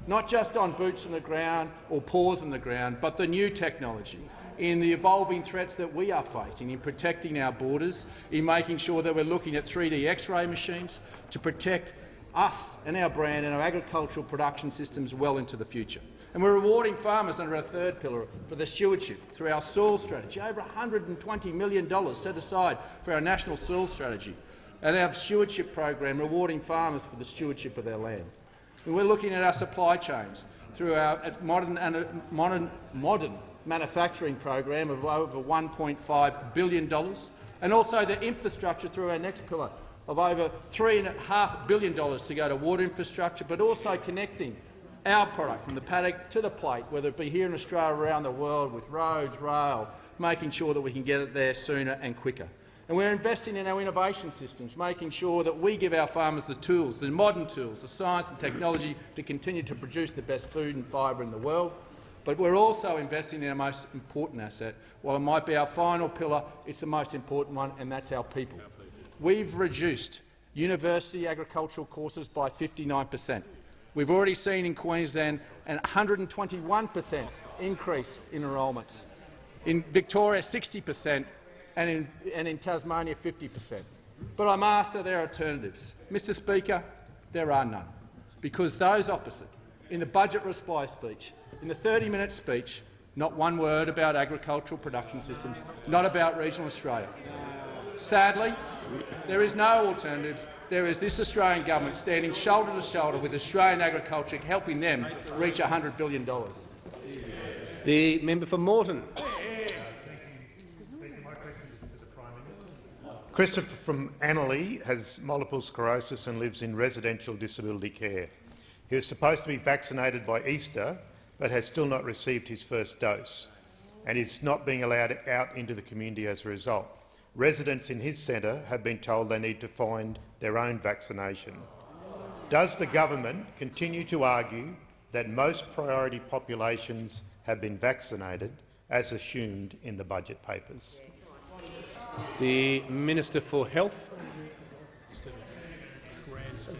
not just on boots on the ground or paws on the ground, but the new technology, in the evolving threats that we are facing, in protecting our borders, in making sure that we're looking at 3D X-ray machines to protect us and our brand and our agricultural production systems well into the future. And we're rewarding farmers under our third pillar for their stewardship through our soil strategy, over $120 million set aside for our national soil strategy, and our stewardship program rewarding farmers for the stewardship of their land. And we're looking at our supply chains through our modern manufacturing program of over $1.5 billion, and also the infrastructure through our next pillar of over $3.5 billion to go to water infrastructure, but also connecting our product from the paddock to the plate, whether it be here in Australia or around the world, with roads, rail, making sure that we can get it there sooner and quicker. And we're investing in our innovation systems, making sure that we give our farmers the tools, the modern tools, the science and technology to continue to produce the best food and fibre in the world. But we're also investing in our most important asset. While it might be our final pillar, it's the most important one, and that's our people. We've reduced university agricultural courses by 59%. We've already seen in Queensland an 121% increase in enrolments. In Victoria, 60%, and in Tasmania, 50%. But I'm asked, are there alternatives? Mr Speaker, there are none, because those opposite, in the budget reply speech, in the 30-minute speech, not one word about agricultural production systems, not about regional Australia. Sadly, there is no alternatives. There is this Australian government standing shoulder to shoulder with Australian agriculture, helping them reach $100 billion. The member for Moreton. Christopher from Annerley has multiple sclerosis and lives in residential disability care. He was supposed to be vaccinated by Easter, but has still not received his first dose, and is not being allowed out into the community as a result. Residents in his centre have been told they need to find their own vaccination. Does the government continue to argue that most priority populations have been vaccinated, as assumed in the budget papers? The Minister for Health.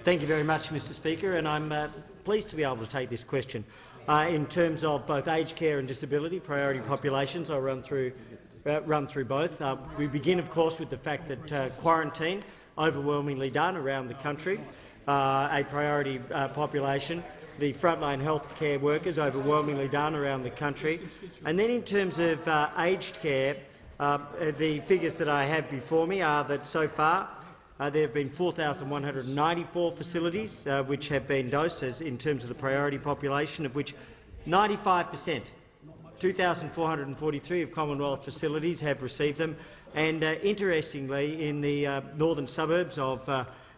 Thank you very much, Mr Speaker, and I'm pleased to be able to take this question. In terms of both aged care and disability priority populations, I'll run through both. We begin, of course, with the fact that quarantine overwhelmingly done around the country, a priority population. The frontline health care workers overwhelmingly done around the country. And then in terms of aged care, the figures that I have before me are that so far there have been 4,194 facilities which have been dosed in terms of the priority population, of which 95%, 2,443 of Commonwealth facilities have received them. And interestingly, in the northern suburbs of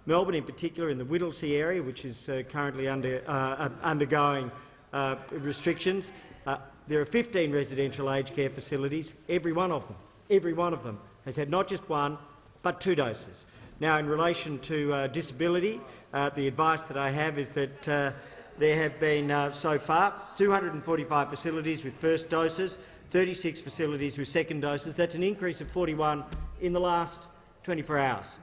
Melbourne, in particular in the Whittlesea area, which is currently undergoing restrictions, there are 15 residential aged care facilities. Every one of them has had not just one, but 2 doses. Now, in relation to disability, the advice that I have is that there have been so far 245 facilities with first doses, 36 facilities with second doses. That's an increase of 41 in the last 24 hours.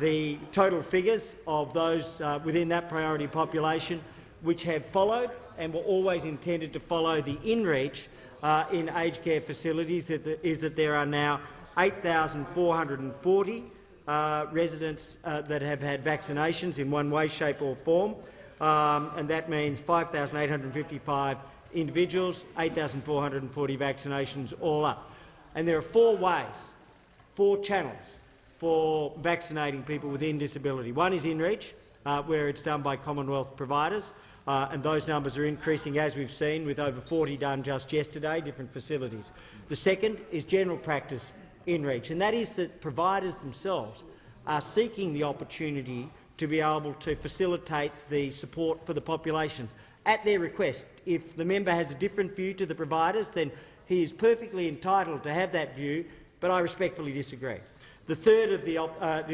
The total figures of those within that priority population which have followed and were always intended to follow the in-reach in aged care facilities is that there are now 8,440 residents that have had vaccinations in one way, shape or form, and that means 5,855 individuals, 8,440 vaccinations all up. And there are 4 ways, 4 channels for vaccinating people within disability. One is in-reach, where it's done by Commonwealth providers, and those numbers are increasing, as we've seen, with over 40 done just yesterday, different facilities. The second is general practice in-reach, and that is that providers themselves are seeking the opportunity to be able to facilitate the support for the populations at their request. If the member has a different view to the providers, then he is perfectly entitled to have that view, but I respectfully disagree. The third of the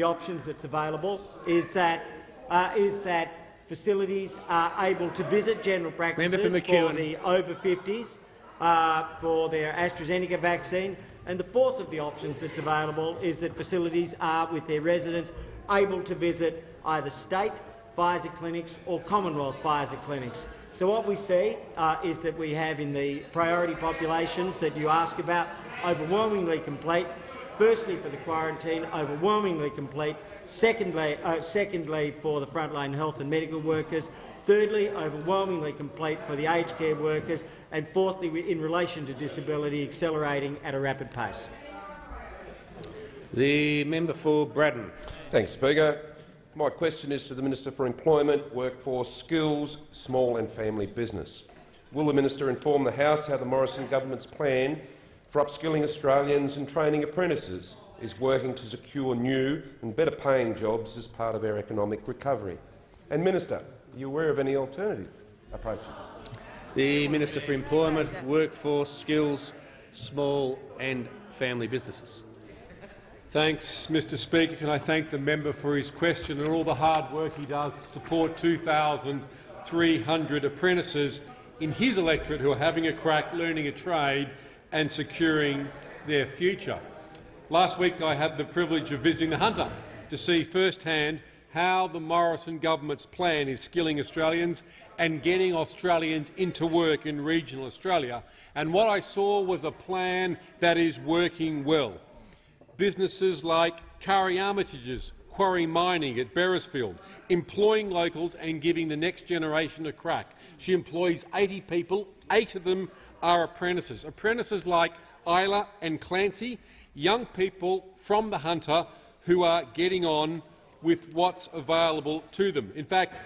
options that's available is that facilities are able to visit general practices for the over-50s for their AstraZeneca vaccine. And the fourth of the options that's available is that facilities are, with their residents, able to visit either state Pfizer clinics or Commonwealth Pfizer clinics. So what we see is that we have in the priority populations that you ask about overwhelmingly complete. Firstly, for the quarantine, overwhelmingly complete. Secondly, for the frontline health and medical workers. Thirdly, overwhelmingly complete for the aged care workers. And fourthly, in relation to disability, accelerating at a rapid pace. The member for Braddon. Thanks, Speaker. My question is to the Minister for Employment, Workforce, Skills, Small and Family Business. Will the Minister inform the House how the Morrison government's plan for upskilling Australians and training apprentices is working to secure new and better-paying jobs as part of our economic recovery? And, Minister, are you aware of any alternative approaches? The Minister for Employment, Workforce, Skills, Small and Family Businesses. Thanks, Mr Speaker. Can I thank the member for his question and all the hard work he does to support 2,300 apprentices in his electorate who are having a crack, learning a trade and securing their future. Last week I had the privilege of visiting the Hunter to see firsthand how the Morrison government's plan is skilling Australians and getting Australians into work in regional Australia. And what I saw was a plan that is working well. Businesses like Kari Armitage's quarry mining at Beresfield, employing locals and giving the next generation a crack. She employs 80 people, 8 of them are apprentices. Apprentices like Isla and Clancy, young people from the Hunter who are getting on with what's available to them. In fact,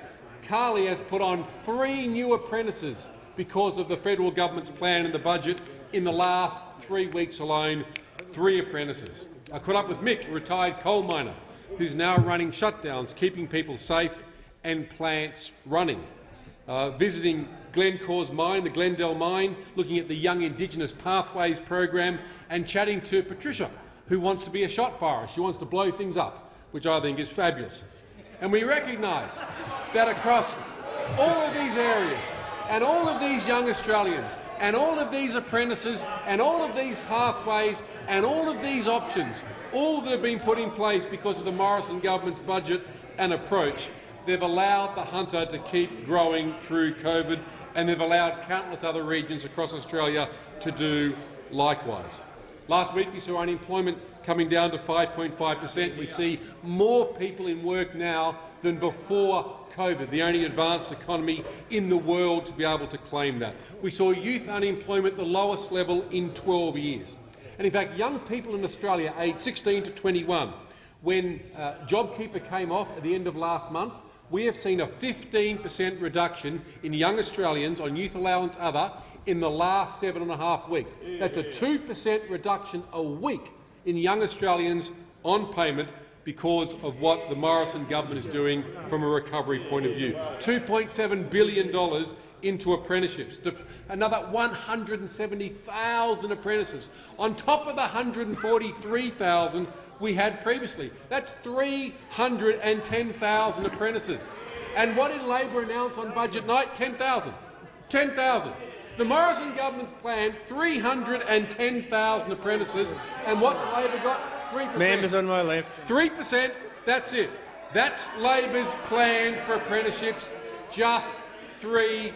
Carly has put on 3 new apprentices because of the federal government's plan in the budget. In the last 3 weeks alone, 3 apprentices. I caught up with Mick, a retired coal miner, who's now running shutdowns, keeping people safe and plants running. Visiting Glencore's mine, the Glendale mine, looking at the Young Indigenous Pathways program, and chatting to Patricia, who wants to be a shot firer. She wants to blow things up, which I think is fabulous. And we recognise that across all of these areas and all of these young Australians and all of these apprentices and all of these pathways and all of these options, all that have been put in place because of the Morrison government's budget and approach, they've allowed the Hunter to keep growing through COVID, and they've allowed countless other regions across Australia to do likewise. Last week we saw unemployment coming down to 5.5%. We see more people in work now than before COVID, the only advanced economy in the world to be able to claim that. We saw youth unemployment at the lowest level in 12 years. And in fact, young people in Australia aged 16 to 21, when JobKeeper came off at the end of last month, we have seen a 15% reduction in young Australians on youth allowance other in the last 7.5 weeks. That's a 2% reduction a week in young Australians on payment because of what the Morrison government is doing from a recovery point of view. $2.7 billion into apprenticeships, another 170,000 apprentices, on top of the 143,000 we had previously. That's 310,000 apprentices. And what did Labor announce on budget night? 10,000. 10,000. The Morrison government's planned 310,000 apprentices, and what's Labor got? 3%. Members on my left. 3%, that's it. That's Labor's plan for apprenticeships, just 3%.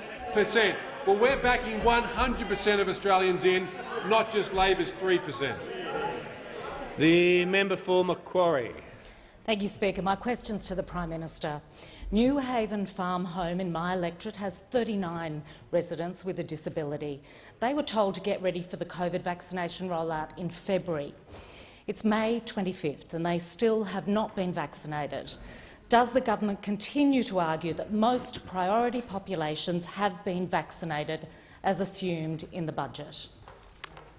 Well, we're backing 100% of Australians in, not just Labor's 3%. The member for Macquarie. Thank you, Speaker. My question's to the Prime Minister. New Haven Farm Home in my electorate has 39 residents with a disability. They were told to get ready for the COVID vaccination rollout in February. It's May 25th and they still have not been vaccinated. Does the government continue to argue that most priority populations have been vaccinated as assumed in the budget?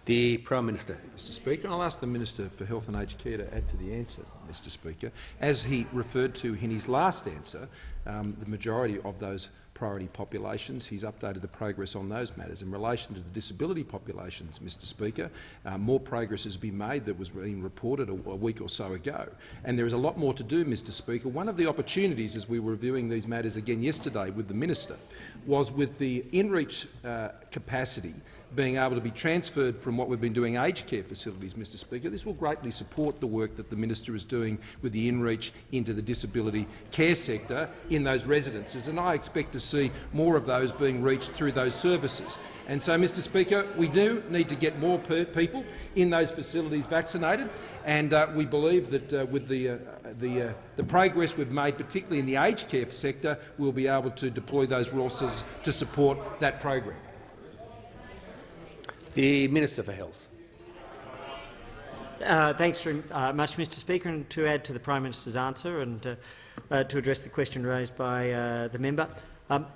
The Prime Minister. Mr Speaker, I'll ask the Minister for Health and Aged Care to add to the answer, Mr Speaker. As he referred to in his last answer, the majority of those priority populations, he's updated the progress on those matters. In relation to the disability populations, Mr Speaker, more progress has been made that was being reported a week or so ago. And there is a lot more to do, Mr Speaker. One of the opportunities, as we were reviewing these matters again yesterday with the Minister, was with the in-reach capacity being able to be transferred from what we've been doing aged care facilities, Mr Speaker. This will greatly support the work that the Minister is doing with the in-reach into the disability care sector in those residences, and I expect to see more of those being reached through those services. And so, Mr Speaker, we do need to get more people in those facilities vaccinated, and we believe that with the progress we've made, particularly in the aged care sector, we'll be able to deploy those resources to support that program. The Minister for Health. Thanks very much, Mr Speaker, and to add to the Prime Minister's answer and to address the question raised by the member.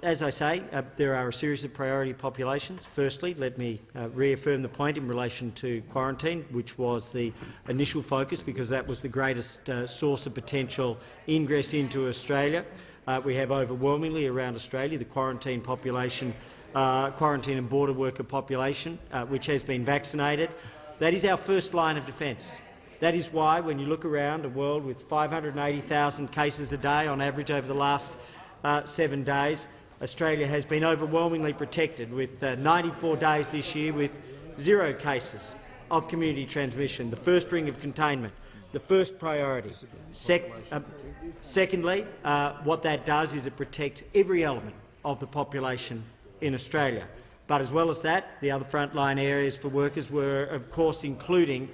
As I say, there are a series of priority populations. Firstly, let me reaffirm the point in relation to quarantine, which was the initial focus because that was the greatest source of potential ingress into Australia. We have overwhelmingly around Australia the quarantine population, quarantine and border worker population, which has been vaccinated. That is our first line of defence. That is why, when you look around a world with 580,000 cases a day on average over the last 7 days, Australia has been overwhelmingly protected, with 94 days this year with 0 cases of community transmission, the first ring of containment, the first priority. Secondly, what that does is it protects every element of the population in Australia. But as well as that, the other frontline areas for workers were, of course, including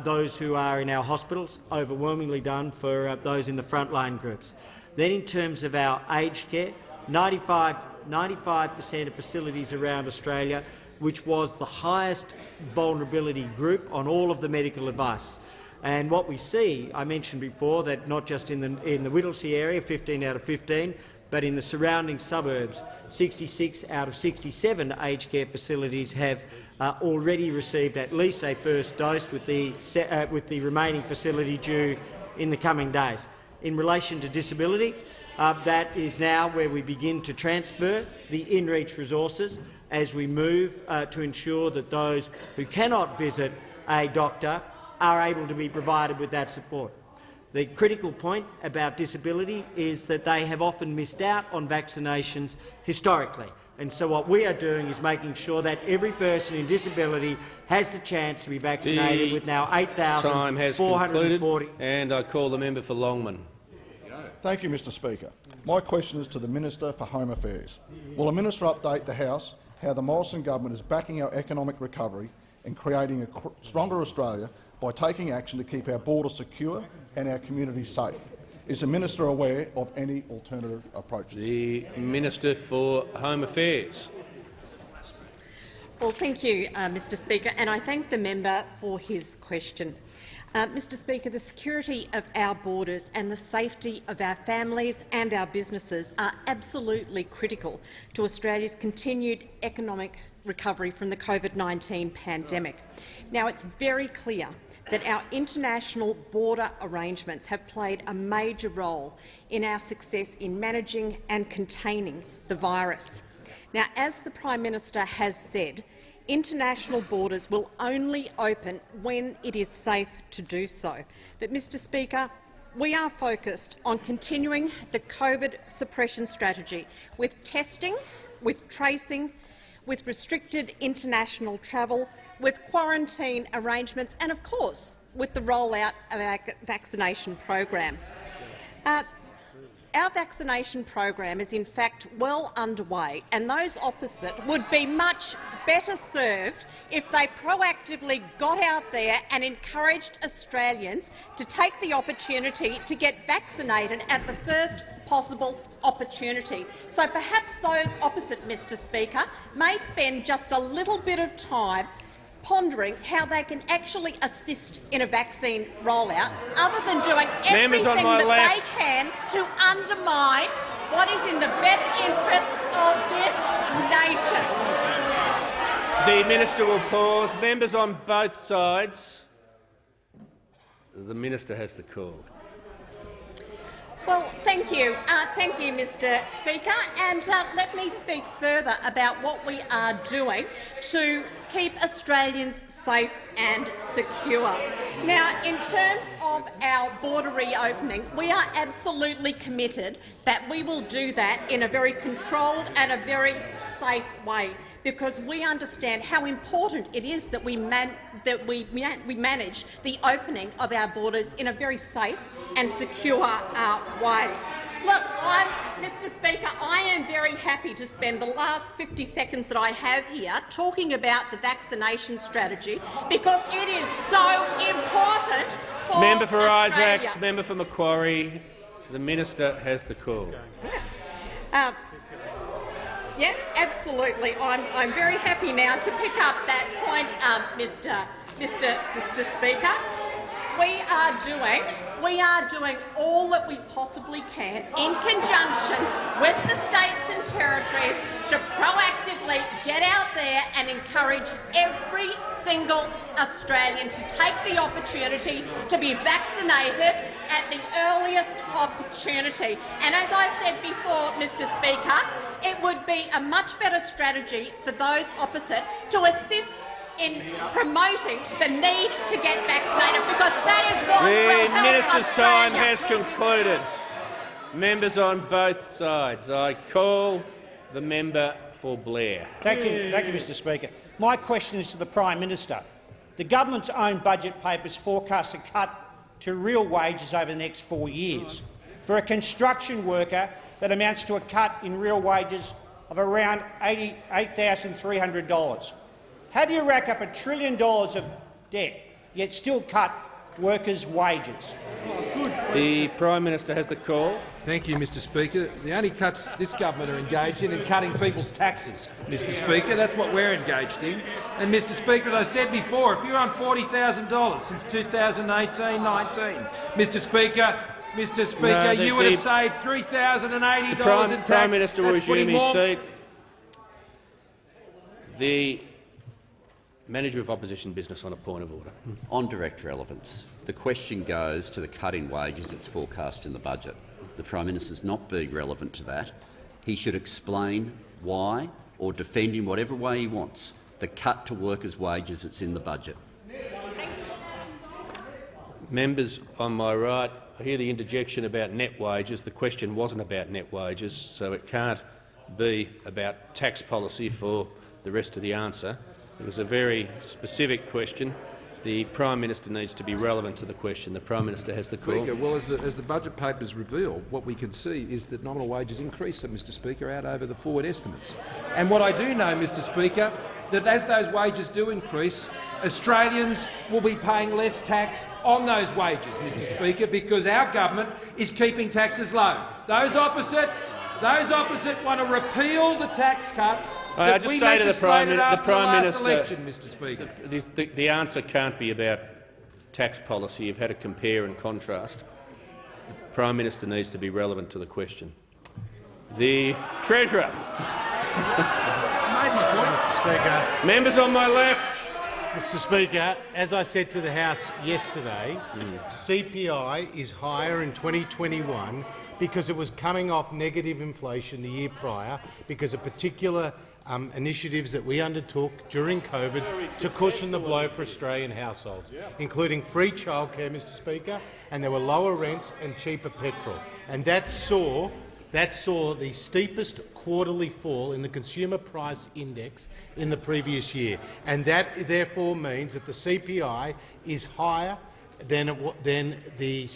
those who are in our hospitals, overwhelmingly done for those in the frontline groups. Then in terms of our aged care, 95% of facilities around Australia, which was the highest vulnerability group on all of the medical advice. And what we see, I mentioned before that not just in the Whittlesea area, 15 out of 15, but in the surrounding suburbs, 66 out of 67 aged care facilities have already received at least a first dose, with the remaining facility due in the coming days. In relation to disability, that is now where we begin to transfer the in-reach resources as we move to ensure that those who cannot visit a doctor are able to be provided with that support. The critical point about disability is that they have often missed out on vaccinations historically. And so what we are doing is making sure that every person in disability has the chance to be vaccinated, with now 8,440. Time has concluded, and I call the member for Longman. Thank you, Mr Speaker. My question is to the Minister for Home Affairs. Will the Minister update the House how the Morrison government is backing our economic recovery and creating a stronger Australia by taking action to keep our borders secure and our communities safe? Is the Minister aware of any alternative approaches? The Minister for Home Affairs. Well, thank you, Mr Speaker, and I thank the member for his question. Mr Speaker, the security of our borders and the safety of our families and our businesses are absolutely critical to Australia's continued economic recovery from the COVID-19 pandemic. Now, it's very clear that our international border arrangements have played a major role in our success in managing and containing the virus. Now, as the Prime Minister has said, international borders will only open when it is safe to do so. But, Mr Speaker, we are focused on continuing the COVID suppression strategy with testing, with tracing, with restricted international travel, with quarantine arrangements and, of course, with the rollout of our vaccination program. Our vaccination program is in fact well underway, and those opposite would be much better served if they proactively got out there and encouraged Australians to take the opportunity to get vaccinated at the first possible opportunity. So perhaps those opposite, Mr Speaker, may spend just a little bit of time pondering how they can actually assist in a vaccine rollout, other than doing everything that they can to undermine what is in the best interests of this nation. The Minister will pause. Members on both sides. The Minister has the call. Well, thank you, Mr Speaker, and let me speak further about what we are doing to keep Australians safe and secure. Now, in terms of our border reopening, we are absolutely committed that we will do that in a very controlled and a very safe way, because we understand how important it is that we manage the opening of our borders in a very safe and secure way. Look, Mr Speaker, I am very happy to spend the last 50 seconds that I have here talking about the vaccination strategy, because it is so important for Member for Australia. Isaacs, member for Macquarie. The Minister has the call. Yeah, absolutely. I'm very happy now to pick up that point, Mr Speaker. We are doing all that we possibly can in conjunction with the states and territories to proactively get out there and encourage every single Australian to take the opportunity to be vaccinated at the earliest opportunity. And as I said before, Mr Speaker, it would be a much better strategy for those opposite to assist in promoting the need to get vaccinated, because that is what will The help minister's time Australia. has concluded. Members on both sides, I call the member for Blair. Thank you, Mr Speaker. My question is to the Prime Minister. The government's own budget papers forecast a cut to real wages over the next 4 years. For a construction worker, that amounts to a cut in real wages of around $88,300. How do you rack up $1 trillion of debt, yet still cut workers' wages? The Prime Minister has the call. Thank you, Mr Speaker. The only cuts this government are engaged in cutting people's taxes, Mr Speaker. That's what we're engaged in. And, Mr Speaker, as I said before, if you're on $40,000 since 2018-19, Mr Speaker, you would have saved $3,080 in tax. Prime Minister will resume his seat. The Manager of Opposition Business on a point of order. On direct relevance, the question goes to the cut in wages that's forecast in the budget. The Prime Minister's not being relevant to that. He should explain why, or defend in whatever way he wants, the cut to workers' wages that's in the budget. Members on my right, I hear the interjection about net wages. The question wasn't about net wages, so it can't be about tax policy for the rest of the answer. It was a very specific question. The Prime Minister needs to be relevant to the question. The Prime Minister has the call. Speaker, well, as the budget papers reveal, what we can see is that nominal wages increase, Mr Speaker, out over the forward estimates. And what I do know, Mr Speaker, that as those wages do increase, Australians will be paying less tax on those wages, Mr Speaker, because our government is keeping taxes low. Those opposite want to repeal the tax cuts. I just say to the Prime Minister, election, Mr Speaker. The answer can't be about tax policy. You've had to compare and contrast. The Prime Minister needs to be relevant to the question. The Treasurer. Mr Speaker. Members on my left. Mr Speaker, as I said to the House yesterday, CPI is higher in 2021 because it was coming off negative inflation the year prior because of particular initiatives that we undertook during COVID to cushion the blow for Australian households, including free childcare, Mr Speaker, and there were lower rents and cheaper petrol. And that saw the steepest quarterly fall in the consumer price index in the previous year. And that therefore means that the CPI is higher than the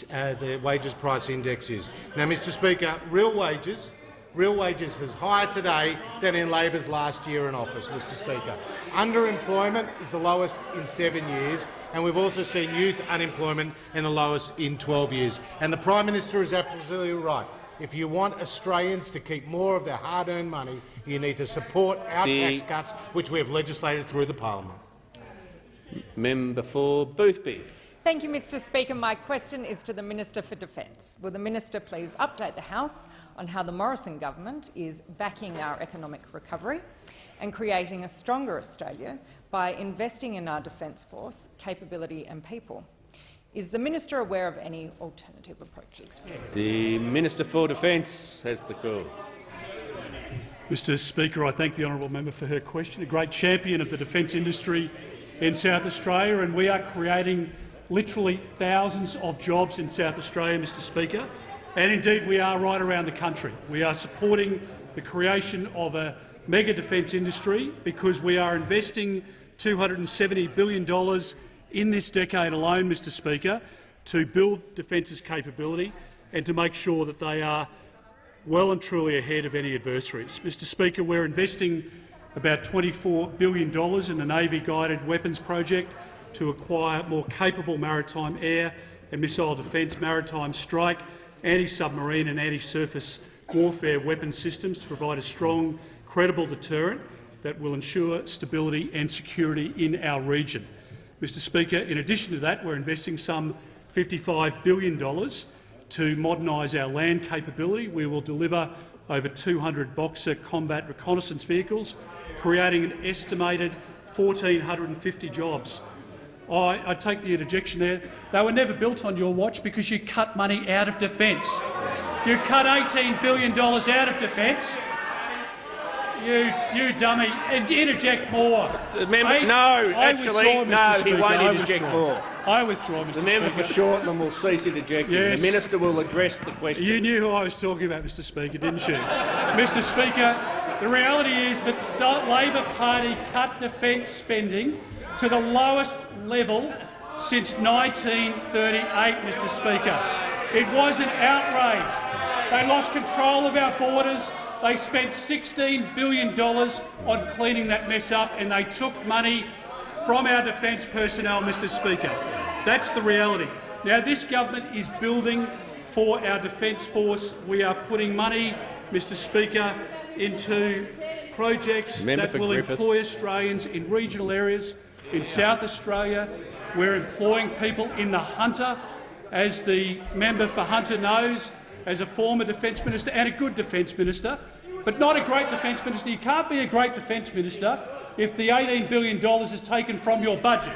wages price index is. Now, Mr Speaker, real wages is higher today than in Labor's last year in office, Mr Speaker. Underemployment is the lowest in 7 years, and we've also seen youth unemployment in the lowest in 12 years. And the Prime Minister is absolutely right. If you want Australians to keep more of their hard-earned money, you need to support our tax cuts, which we have legislated through the parliament. Member for Boothby. Thank you, Mr Speaker. My question is to the Minister for Defence. Will the Minister please update the House on how the Morrison government is backing our economic recovery and creating a stronger Australia by investing in our Defence Force, capability and people? Is the Minister aware of any alternative approaches? The Minister for Defence has the call. Mr Speaker, I thank the honourable member for her question. A great champion of the defence industry in South Australia, and we are creating literally thousands of jobs in South Australia, Mr Speaker, and indeed we are right around the country. We are supporting the creation of a mega defence industry because we are investing $270 billion in this decade alone, Mr Speaker, to build Defence's capability and to make sure that they are well and truly ahead of any adversaries. Mr Speaker, we're investing about $24 billion in the Navy-guided weapons project to acquire more capable maritime air and missile defence, maritime strike, anti-submarine and anti-surface warfare weapon systems to provide a strong, credible deterrent that will ensure stability and security in our region. Mr Speaker, in addition to that, we're investing some $55 billion to modernise our land capability. We will deliver over 200 Boxer combat reconnaissance vehicles, creating an estimated 1,450 jobs. I take the interjection there. They were never built on your watch because you cut money out of defence. You cut $18 billion out of defence. You dummy, and interject more. The member, he won't interject more. I withdraw, Mr. Speaker. The member for Shortland will cease interjecting. Yes. The minister will address the question. You knew who I was talking about, Mr. Speaker, didn't you? Mr. Speaker, the reality is that the Labor Party cut defence spending to the lowest level since 1938, Mr. Speaker. It was an outrage. They lost control of our borders. They spent $16 billion on cleaning that mess up, and they took money from our defence personnel, Mr. Speaker. That's the reality. Now, this government is building for our defence force. We are putting money, Mr. Speaker, into projects that will employ Australians in regional areas. In South Australia, we're employing people in the Hunter, as the member for Hunter knows, as a former defence minister and a good defence minister, but not a great defence minister. You can't be a great defence minister if the $18 billion is taken from your budget.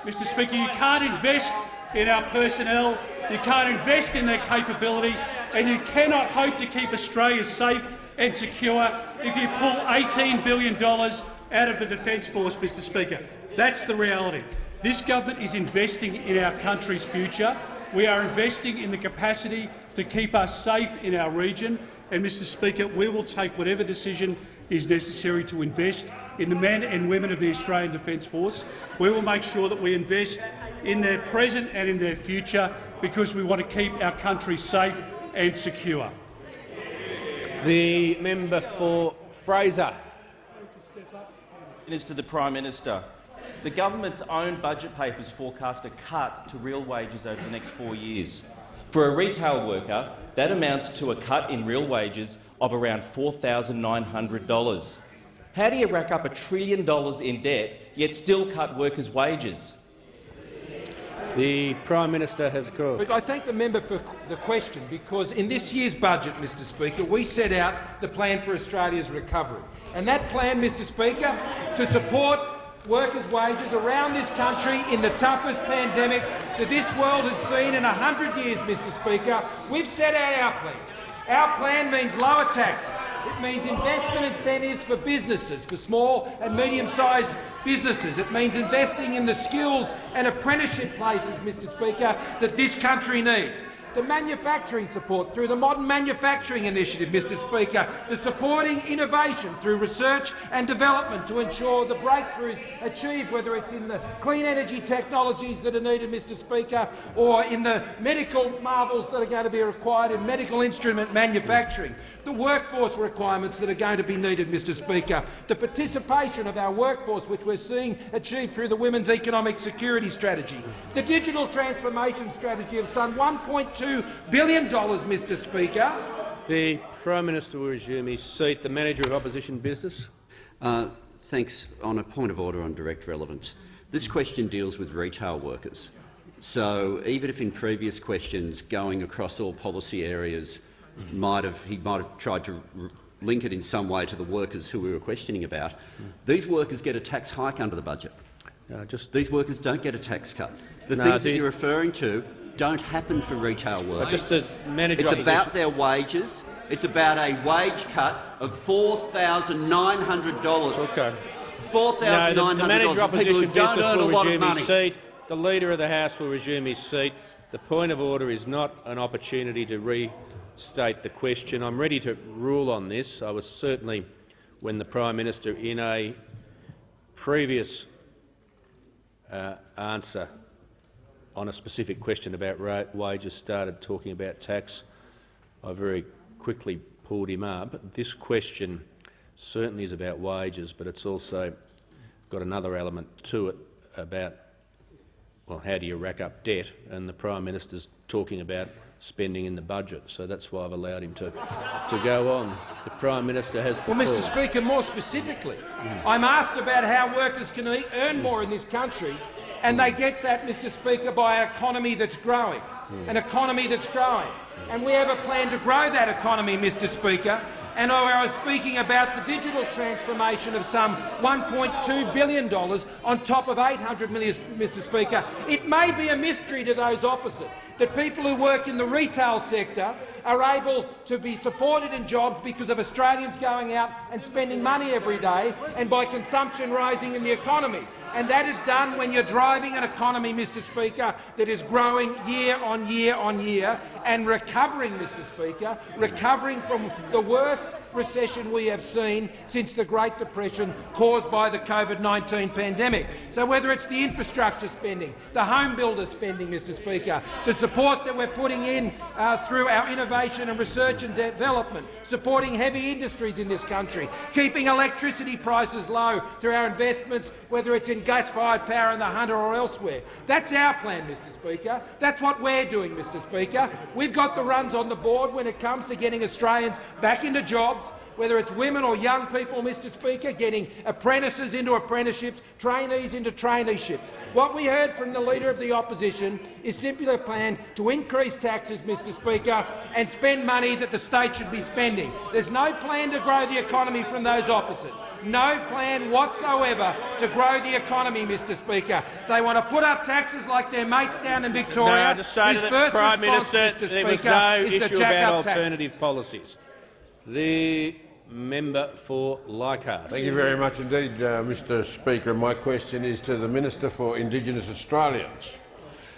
Mr. Speaker, you can't invest in our personnel, you can't invest in their capability, and you cannot hope to keep Australia safe and secure if you pull $18 billion out of the Defence Force, Mr. Speaker. That's the reality. This government is investing in our country's future. We are investing in the capacity to keep us safe in our region, and, Mr. Speaker, we will take whatever decision is necessary to invest in the men and women of the Australian Defence Force. We will make sure that we invest in their present and in their future, because we want to keep our country safe and secure. The member for Fraser. To the Prime Minister. The government's own budget papers forecast a cut to real wages over the next 4 years. For a retail worker, that amounts to a cut in real wages of around $4,900. How do you rack up $1 trillion in debt, yet still cut workers' wages? The Prime Minister has a call. But I thank the member for the question, because in this year's budget, Mr. Speaker, we set out the plan for Australia's recovery. And that plan, Mr. Speaker, to support workers' wages around this country in the toughest pandemic that this world has seen in 100 years, Mr. Speaker, we've set out our plan. Our plan means lower taxes. It means investment incentives for businesses, for small and medium-sized businesses. It means investing in the skills and apprenticeship places, Mr. Speaker, that this country needs. The manufacturing support through the Modern Manufacturing Initiative, Mr. Speaker, the supporting innovation through research and development to ensure the breakthroughs achieved, whether it's in the clean energy technologies that are needed, Mr. Speaker, or in the medical marvels that are going to be required in medical instrument manufacturing, the workforce requirements that are going to be needed, Mr. Speaker, the participation of our workforce, which we're seeing achieved through the Women's Economic Security Strategy, the digital transformation strategy of some $1.2 billion, Mr. Speaker. The Prime Minister will resume his seat. The Manager of Opposition Business. Thanks. On a point of order on direct relevance, this question deals with retail workers. So even if in previous questions going across all policy areas he might have tried to link it in some way to the workers who we were questioning about, these workers get a tax hike under the budget. These workers don't get a tax cut. The things that you're referring to don't happen for retail workers. It's about their wages. It's about a wage cut of $4,900. Okay. $4,900. No, the Manager of Opposition Business will resume his seat. The Leader of the House will resume his seat. The point of order is not an opportunity to restate the question. I'm ready to rule on this. I was certainly, when the Prime Minister in a previous answer on a specific question about wages started talking about tax, I very quickly pulled him up. This question certainly is about wages, but it's also got another element to it about, well, how do you rack up debt? And the Prime Minister's talking about spending in the budget, so that's why I've allowed him to go on. The Prime Minister has the call. Well, Mr. Speaker, more specifically, I'm asked about how workers can earn more in this country, and they get that, Mr. Speaker, by an economy that's growing, an economy that's growing. And we have a plan to grow that economy, Mr. Speaker. And I was speaking about the digital transformation of some $1.2 billion on top of $800 million, Mr. Speaker. It may be a mystery to those opposite that people who work in the retail sector are able to be supported in jobs because of Australians going out and spending money every day and by consumption rising in the economy. And that is done when you're driving an economy, Mr Speaker, that is growing year on year on year and recovering, Mr Speaker, recovering from the worst recession we have seen since the Great Depression caused by the COVID-19 pandemic. So whether it's the infrastructure spending, the home builder spending, Mr Speaker, the support that we're putting in through our innovation and research and development, supporting heavy industries in this country, keeping electricity prices low through our investments, whether it's in gas-fired power in the Hunter or elsewhere. That's our plan, Mr Speaker. That's what we're doing, Mr Speaker. We've got the runs on the board when it comes to getting Australians back into jobs, whether it's women or young people, Mr Speaker, getting apprentices into apprenticeships, trainees into traineeships. What we heard from the Leader of the Opposition is simply a plan to increase taxes, Mr Speaker, and spend money that the state should be spending. There's no plan to grow the economy from those opposite. No plan whatsoever to grow the economy, Mr Speaker. They want to put up taxes like their mates down in Victoria. No, I just say to the Prime Minister there was no issue about alternative policies. The member for Leichhardt. Thank you very much indeed, Mr Speaker. My question is to the Minister for Indigenous Australians.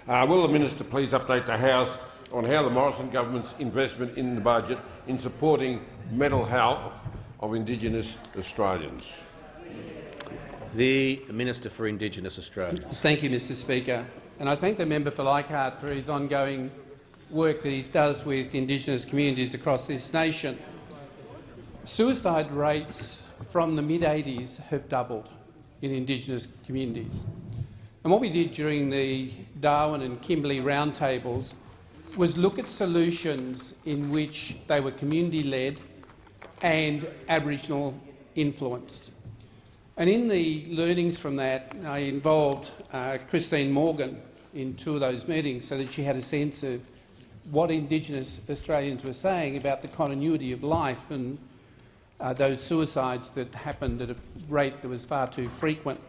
Will the Minister please update the House on how the Morrison government's investment in the budget in supporting mental health of Indigenous Australians? The Minister for Indigenous Australians. Thank you, Mr Speaker. And I thank the member for Leichhardt for his ongoing work that he does with Indigenous communities across this nation. Suicide rates from the mid-80s have doubled in Indigenous communities. And what we did during the Darwin and Kimberley roundtables was look at solutions in which they were community-led and Aboriginal influenced. And in the learnings from that, I involved Christine Morgan in 2 of those meetings so that she had a sense of what Indigenous Australians were saying about the continuity of life and those suicides that happened at a rate that was far too frequent.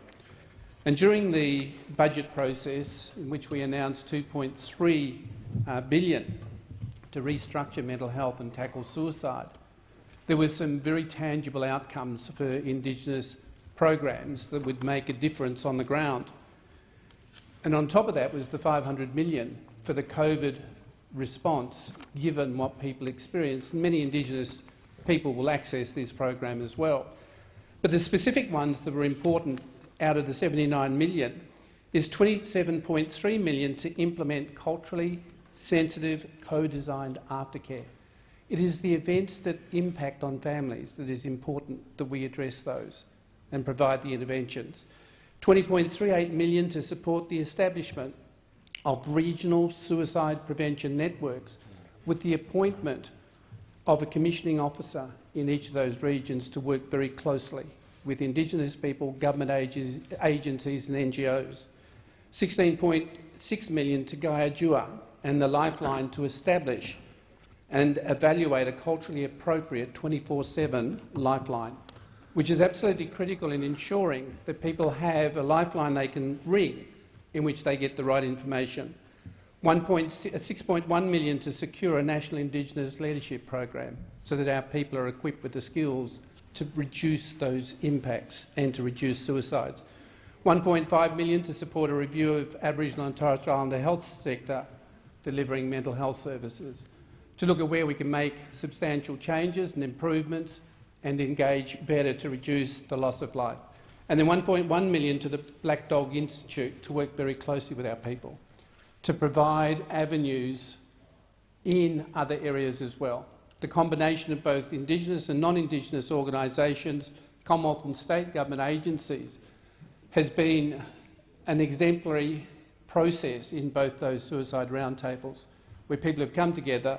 And during the budget process, in which we announced $2.3 billion to restructure mental health and tackle suicide, there were some very tangible outcomes for Indigenous programs that would make a difference on the ground. And on top of that was the $500 million for the COVID response, given what people experienced. Many Indigenous people will access this program as well. But the specific ones that were important out of the $79 million is $27.3 million to implement culturally sensitive, co-designed aftercare. It is the events that impact on families that is important that we address those and provide the interventions. $20.38 million to support the establishment of regional suicide prevention networks with the appointment of a commissioning officer in each of those regions to work very closely with Indigenous people, government agencies and NGOs. $16.6 million to Guyajua and the Lifeline to establish and evaluate a culturally appropriate 24/7 lifeline, which is absolutely critical in ensuring that people have a lifeline they can ring in which they get the right information. $6.1 million to secure a national Indigenous leadership program so that our people are equipped with the skills to reduce those impacts and to reduce suicides. $1.5 million to support a review of Aboriginal and Torres Strait Islander health sector delivering mental health services, to look at where we can make substantial changes and improvements and engage better to reduce the loss of life. And then $1.1 million to the Black Dog Institute to work very closely with our people, to provide avenues in other areas as well. The combination of both Indigenous and non-Indigenous organisations, Commonwealth and state government agencies, has been an exemplary process in both those suicide roundtables, where people have come together,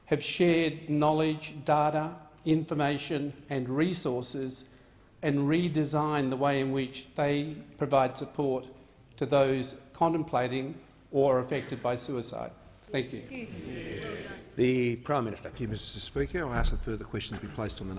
have shared knowledge, data, information and resources, and redesigned the way in which they provide support to those contemplating or affected by suicide. Thank you. The Prime Minister. Thank you, Mr Speaker. I ask that further questions be placed on the notice.